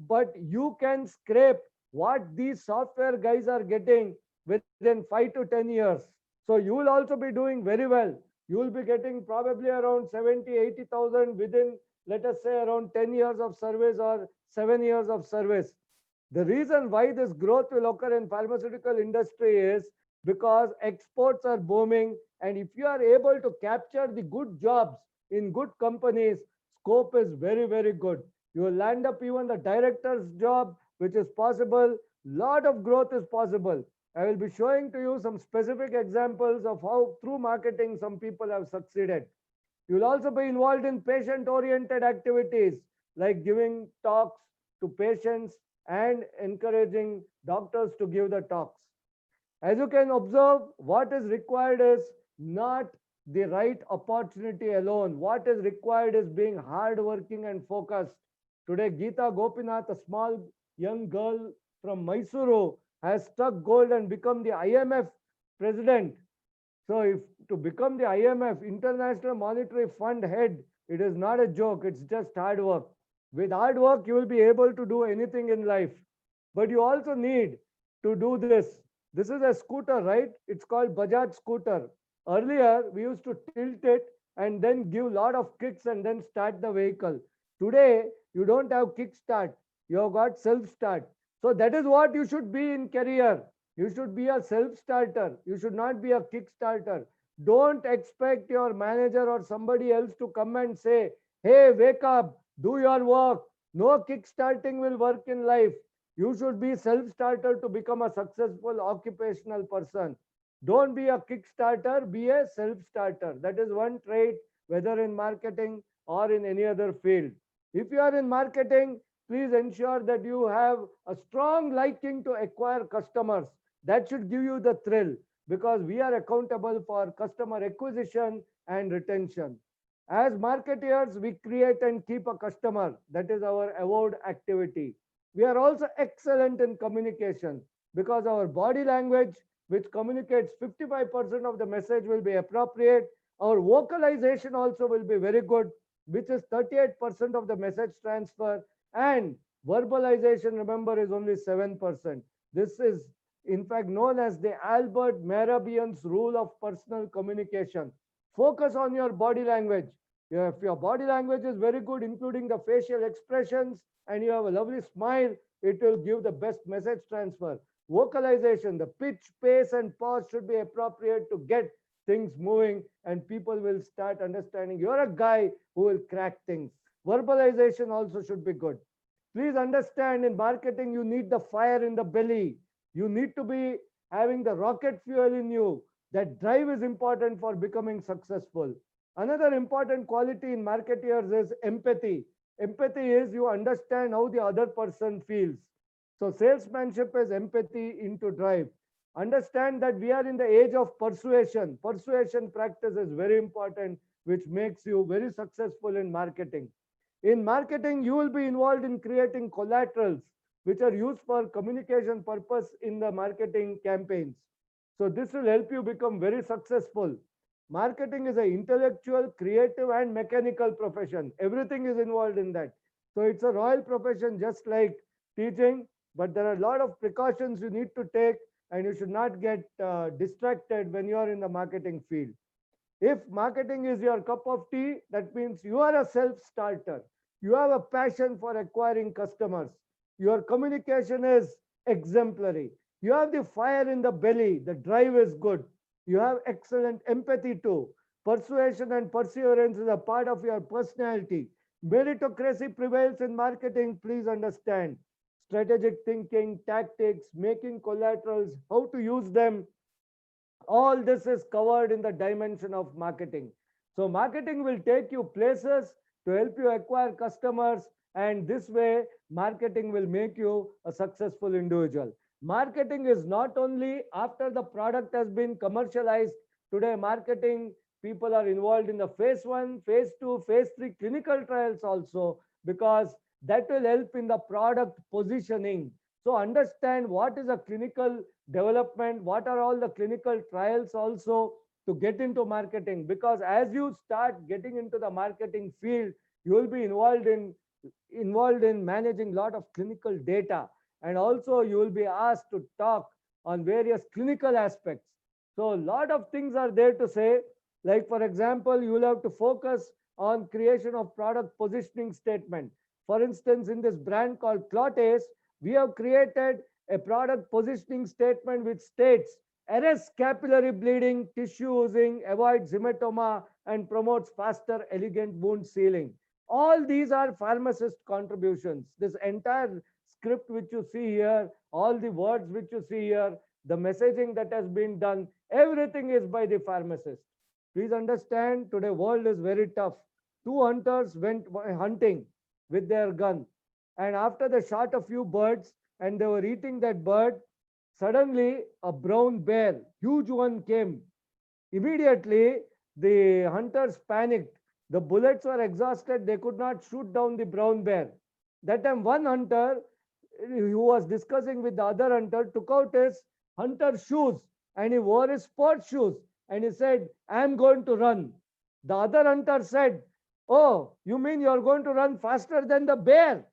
but you can scrape what these software guys are getting within 5 to 10 years. So you will also be doing very well. You will be getting probably around 70, 80,000 within, let us say, around 10 years of service or 7 years of service. The reason why this growth will occur in pharmaceutical industry is because exports are booming, and if you are able to capture the good jobs in good companies, scope is very, very good. You will land up even the director's job, which is possible. Lot of growth is possible. I will be showing to you some specific examples of how through marketing some people have succeeded. You will also be involved in patient-oriented activities like giving talks to patients and encouraging doctors to give the talks. As you can observe, what is required is not the right opportunity alone. What is required is being hardworking and focused. Today, Geeta Gopinath, a small young girl from Mysuru, has struck gold and become the IMF president. So if to become the IMF, International Monetary Fund head, it is not a joke, it's just hard work. With hard work, you will be able to do anything in life. But you also need to do this. This is a scooter, right? It's called Bajaj scooter. Earlier, we used to tilt it and then give lot of kicks and then start the vehicle. Today, you don't have kick start. You have got self start. So that is what you should be in career. You should be a self-starter. You should not be a kickstarter. Don't expect your manager or somebody else to come and say, hey, wake up, do your work. No kickstarting will work in life. You should be self-starter to become a successful occupational person. Don't be a kickstarter, be a self-starter. That is one trait, whether in marketing or in any other field. If you are in marketing, please ensure that you have a strong liking to acquire customers. That should give you the thrill because we are accountable for customer acquisition and retention. As marketeers, we create and keep a customer. That is our award activity. We are also excellent in communication because our body language, which communicates 55% of the message, will be appropriate. Our vocalization also will be very good, which is 38% of the message transfer. And verbalization, remember, is only 7%. This is in fact known as the Albert Mehrabian's rule of personal communication. Focus on your body language. If your body language is very good, including the facial expressions, and you have a lovely smile, it will give the best message transfer. Vocalization, the pitch, pace, and pause should be appropriate to get things moving, and people will start understanding you're a guy who will crack things. Verbalization also should be good. Please understand, in marketing, you need the fire in the belly. You need to be having the rocket fuel in you. That drive is important for becoming successful. Another important quality in marketeers is empathy. Empathy is you understand how the other person feels. So salesmanship is empathy into drive. Understand that we are in the age of persuasion. Persuasion practice is very important, which makes you very successful in marketing. In marketing, you will be involved in creating collaterals, which are used for communication purpose in the marketing campaigns. So this will help you become very successful. Marketing is an intellectual, creative, and mechanical profession. Everything is involved in that. So it's a royal profession, just like teaching, but there are a lot of precautions you need to take, and you should not get distracted when you are in the marketing field. If marketing is your cup of tea, that means you are a self-starter. You have a passion for acquiring customers. Your communication is exemplary. You have the fire in the belly. The drive is good. You have excellent empathy too. Persuasion and perseverance is a part of your personality. Meritocracy prevails in marketing. Please understand. Strategic thinking, tactics, making collaterals, how to use them, all this is covered in the dimension of marketing. So marketing will take you places to help you acquire customers, and this way marketing will make you a successful individual. Marketing is not only after the product has been commercialized. Today marketing people are involved in the phase 1, phase 2, phase 3 clinical trials also, because that will help in the product positioning. So understand what is a clinical development, what are all the clinical trials also to get into marketing, because as you start getting into the marketing field, you will be involved in managing a lot of clinical data, and also you will be asked to talk on various clinical aspects. So a lot of things are there to say, like for example, you will have to focus on creation of product positioning statement. For instance, in this brand called Clotes, we have created a product positioning statement which states arrests capillary bleeding, tissue oozing, avoids hematoma, and promotes faster, elegant wound sealing. All these are pharmacist contributions. This entire script which you see here, all the words which you see here, the messaging that has been done, everything is by the pharmacist. Please understand, today world is very tough. Two hunters went hunting with their gun, and after they shot a few birds and they were eating that bird, suddenly a brown bear, huge one, came. Immediately, the hunters panicked. The bullets were exhausted. They could not shoot down the brown bear. That time, one hunter who was discussing with the other hunter took out his hunter shoes and he wore his sports shoes and he said, I am going to run. The other hunter said, oh, you mean you are going to run faster than the bear?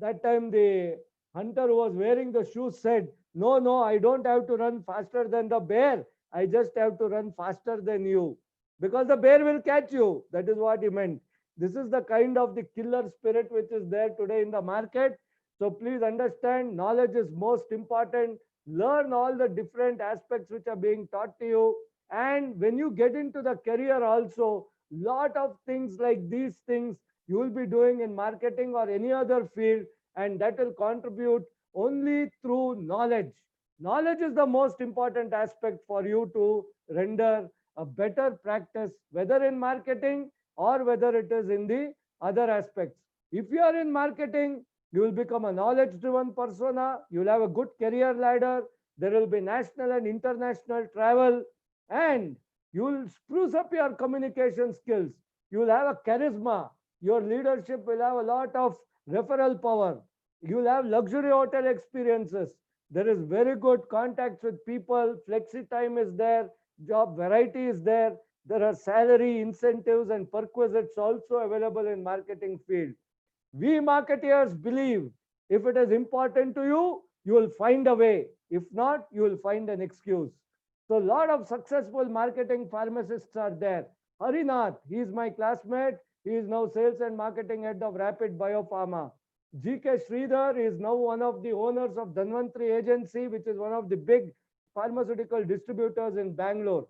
That time, the hunter who was wearing the shoes said, no, no, I don't have to run faster than the bear. I just have to run faster than you because the bear will catch you. That is what he meant. This is the kind of the killer spirit which is there today in the market. So please understand, knowledge is most important. Learn all the different aspects which are being taught to you. And when you get into the career also, lot of things like these things you will be doing in marketing or any other field, and that will contribute only through knowledge. Knowledge is the most important aspect for you to render a better practice, whether in marketing or whether it is in the other aspects. If you are in marketing, you will become a knowledge driven persona, you will have a good career ladder, there will be national and international travel, and you will spruce up your communication skills. You will have a charisma, your leadership will have a lot of referral power, you will have luxury hotel experiences, there is very good contacts with people, flexi time is there, job variety is there, there are salary incentives and perquisites also available in marketing field. We marketeers believe if it is important to you, you will find a way. If not, you will find an excuse. So a lot of successful marketing pharmacists are there. Harinath, he is my classmate. He is now sales and marketing head of Rapid Biopharma. GK Sridhar is now one of the owners of Dhanvantri Agency, which is one of the big pharmaceutical distributors in Bangalore.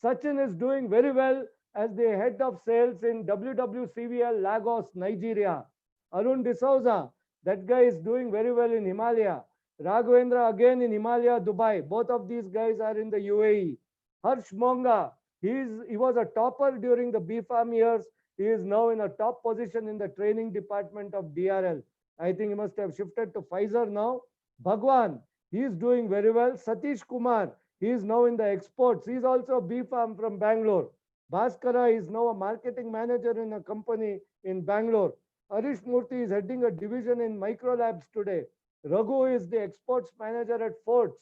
Sachin is doing very well as the head of sales in WWCVL Lagos, Nigeria. Arun D'Souza, that guy is doing very well in Himalaya. Raghavendra again in Himalaya, Dubai. Both of these guys are in the UAE. Harsh Monga, he was a topper during the BFARM years. He is now in a top position in the training department of DRL. I think he must have shifted to Pfizer now. Bhagwan, he is doing very well. Satish Kumar, he is now in the exports. He is also BFARM from Bangalore. Bhaskara is now a marketing manager in a company in Bangalore. Harish Murthy is heading a division in Microlabs today. Raghu is the exports manager at Forts.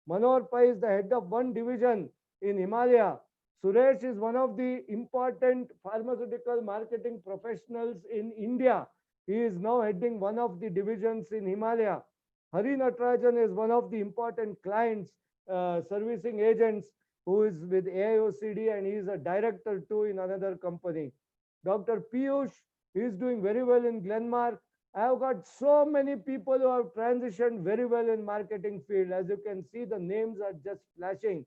Manor Pai is the head of one division in Himalaya. Suresh is one of the important pharmaceutical marketing professionals in India. He is now heading one of the divisions in Himalaya. Hari Natarajan is one of the important clients, servicing agents who is with AIOCD, and he is a director too in another company. Dr. Piyush, he is doing very well in Glenmark. I have got so many people who have transitioned very well in marketing field. As you can see, the names are just flashing.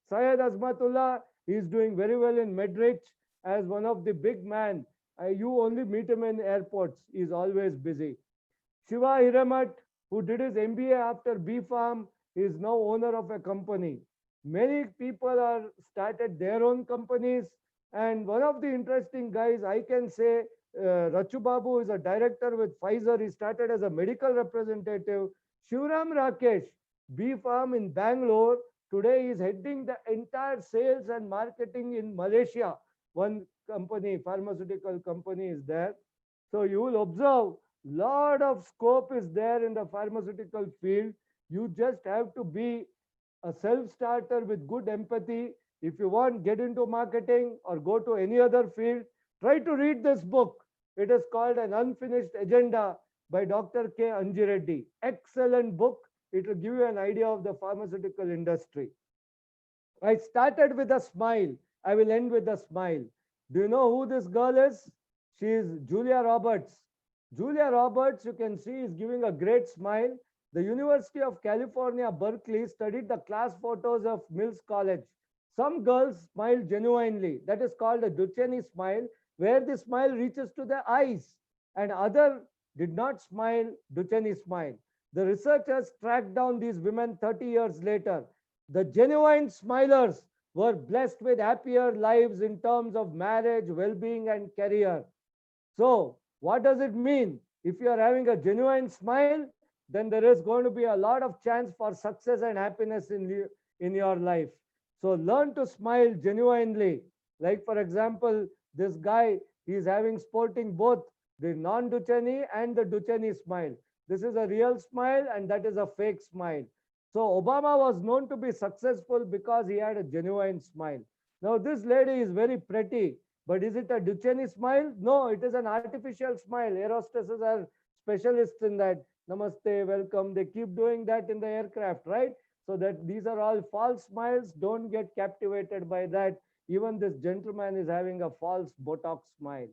Syed Azmatullah, he is doing very well in Medrich as one of the big man. You only meet him in airports. He is always busy. Shiva Hiramat, who did his MBA after BFARM, is now owner of a company. Many people are started their own companies. And one of the interesting guys, I can say, Rachu Babu is a director with Pfizer. He started as a medical representative. Shivram Rakesh, BFARM in Bangalore. Today he is heading the entire sales and marketing in Malaysia. One company, pharmaceutical company is there. So you will observe lot of scope is there in the pharmaceutical field. You just have to be a self-starter with good empathy. If you want, get into marketing or go to any other field, try to read this book. It is called An Unfinished Agenda by Dr. K. Anjireddy. Excellent book. It will give you an idea of the pharmaceutical industry. I started with a smile. I will end with a smile. Do you know who this girl is? She is Julia Roberts. Julia Roberts, you can see, is giving a great smile. The University of California, Berkeley studied the class photos of Mills College. Some girls smile genuinely. That is called a Duchenne smile, where the smile reaches to the eyes. and other did not smile, Duchenne smiled. The researchers tracked down these women 30 years later. The genuine smilers were blessed with happier lives in terms of marriage, well-being, and career. So, what does it mean? If you are having a genuine smile, then there is going to be a lot of chance for success and happiness in your life. So, learn to smile genuinely. Like, for example, this guy, he's having sporting both the non Duchenne and the Duchenne smile. This is a real smile, and that is a fake smile. So, Obama was known to be successful because he had a genuine smile. Now, this lady is very pretty, but is it a Duchenne smile? No, it is an artificial smile. Air hostesses are specialists in that. Namaste, welcome. They keep doing that in the aircraft, right? So that these are all false smiles. Don't get captivated by that. Even this gentleman is having a false Botox smile.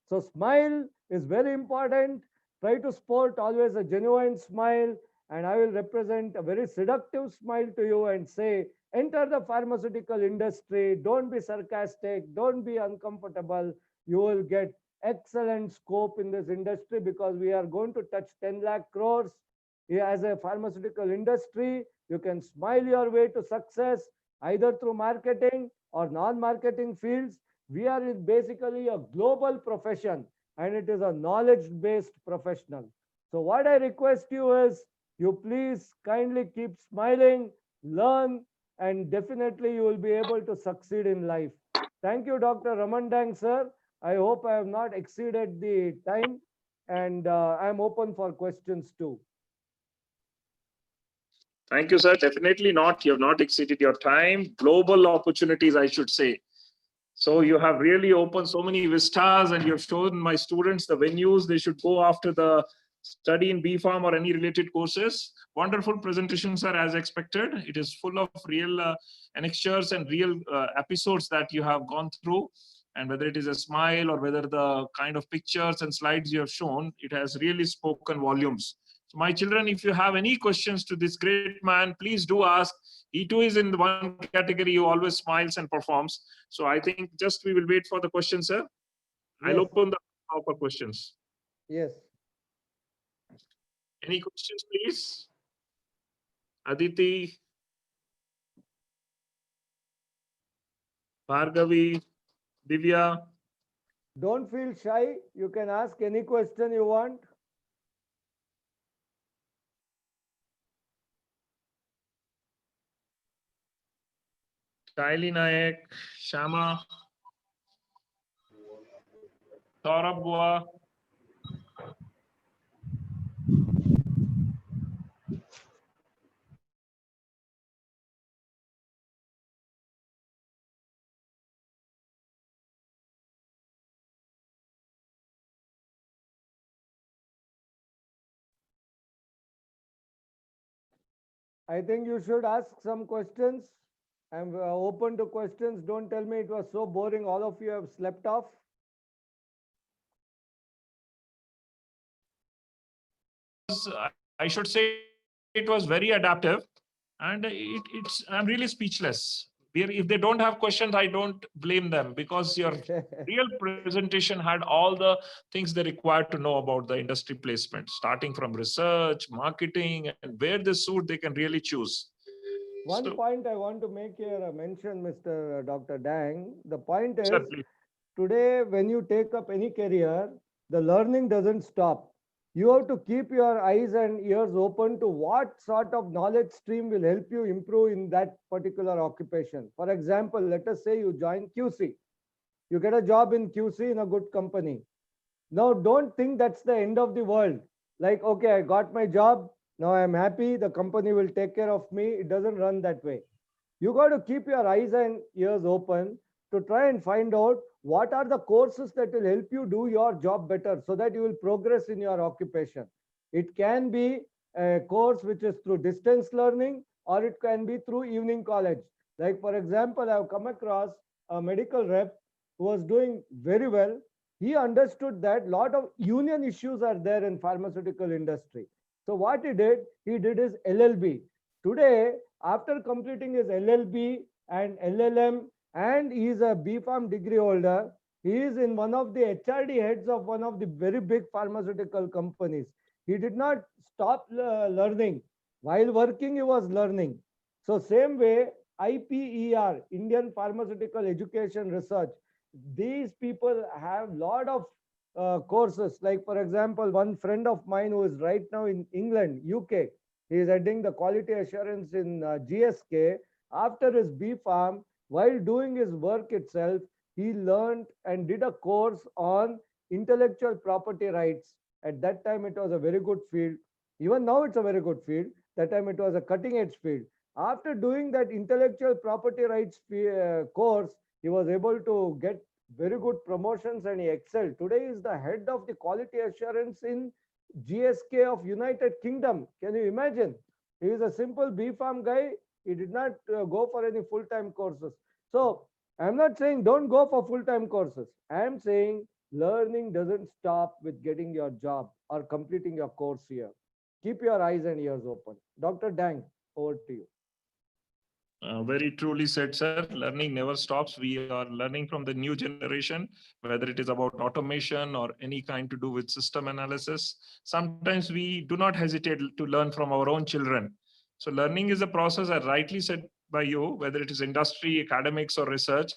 So smile is very important. Try to sport always a genuine smile. And I will represent a very seductive smile to you and say, enter the pharmaceutical industry. Don't be sarcastic. Don't be uncomfortable. You will get excellent scope in this industry because we are going to touch 10 lakh crores. As a pharmaceutical industry, you can smile your way to success either through marketing or non-marketing fields. We are basically a global profession and it is a knowledge-based professional. So what I request you is, you please kindly keep smiling, learn, and definitely you will be able to succeed in life. Thank you, Dr. Raman Dang, sir. I hope I have not exceeded the time, and I'm open for questions too. Thank you, sir. Definitely not. You have not exceeded your time. Global opportunities, I should say. So you have really opened so many vistas, and you have shown my students the venues they should go after the study in BPharm or any related courses. Wonderful presentation, sir, as expected. It is full of real annexures and real episodes that you have gone through. And whether it is a smile or whether the kind of pictures and slides you have shown, it has really spoken volumes. So my children, if you have any questions to this great man, please do ask. He too is in the one category who always smiles and performs. So I think just we will wait for the questions, sir. I'll Yes, open the floor for questions. yes. Any questions, please? Aditi, Bhargavi, Divya. Don't feel shy. You can ask any question you want. Shaili Nayak, Shama, Saurabh Goa. I think you should ask some questions. I'm open to questions. Don't tell me it was so boring. All of you have slept off. I should say it was very adaptive, and it's I'm really speechless. If they don't have questions, I don't blame them, because your real presentation had all the things they required to know about the industry placement, starting from research, marketing, and where they suit, they can really choose. One So, point I want to make here, mention, Mr. Dr. Dang. The point is, sir, please. today, when you take up any career, the learning doesn't stop. You have to keep your eyes and ears open to what sort of knowledge stream will help you improve in that particular occupation. For example, let us say you join QC. You get a job in QC in a good company. Now, don't think that's the end of the world. Like, okay, I got my job. Now I'm happy. The company will take care of me. It doesn't run that way. You got to keep your eyes and ears open to try and find out what are the courses that will help you do your job better so that you will progress in your occupation. It can be a course which is through distance learning, or it can be through evening college. Like, for example, I've come across a medical rep who was doing very well. He understood that a lot of union issues are there in pharmaceutical industry. So what he did his LLB. Today, after completing his LLB and LLM, and he is a BPharm degree holder, He is in one of the HRD heads of one of the very big pharmaceutical companies. He did not stop learning. While working, he was learning. So same way, IPER, Indian Pharmaceutical Education Research, these people have lot of courses. Like for example, one friend of mine who is right now in England, UK, he is heading the quality assurance in GSK. After his B Farm, while doing his work itself, he learned and did a course on intellectual property rights. At that time, it was a very good field. Even now, it's a very good field. That time, it was a cutting edge field. After doing that intellectual property rights course, he was able to get very good promotions and he excelled. Today, he is the head of the quality assurance in GSK of United Kingdom. Can you imagine? He is a simple B Farm guy. He did not go for any full-time courses. So I'm not saying don't go for full-time courses. I'm saying learning doesn't stop with getting your job or completing your course here. Keep your eyes and ears open. Dr. Dang, over to you. Very truly said, sir. Learning never stops. We are learning from the new generation, whether it is about automation or any kind to do with system analysis. Sometimes we do not hesitate to learn from our own children. So learning is a process, as rightly said by you, whether it is industry, academics, or research,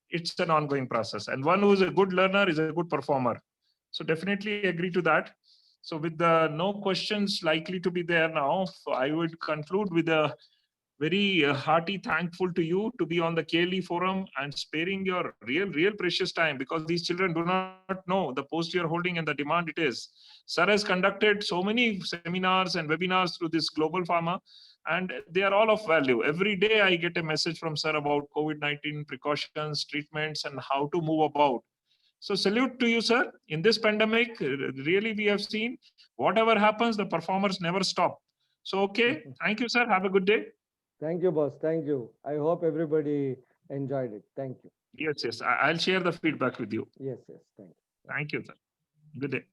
it's an ongoing process. And one who is a good learner is a good performer. So definitely agree to that. So with the no questions likely to be there now, so I would conclude with a very hearty thankful to you to be on the KLE forum and sparing your real precious time, because these children do not know the post you're holding and the demand it is. Sir has conducted so many seminars and webinars through this Global Pharma, and they are all of value. Every day I get a message from sir about COVID-19 precautions, treatments, and how to move about. So salute to you, sir. In this pandemic, really we have seen whatever happens, the performers never stop. So, okay. Thank you, sir. Have a good day. Thank you, boss. Thank you. I hope everybody enjoyed it. Thank you. Yes, yes. I'll share the feedback with you. Yes, yes. Thank you. Thank you, sir. Good day.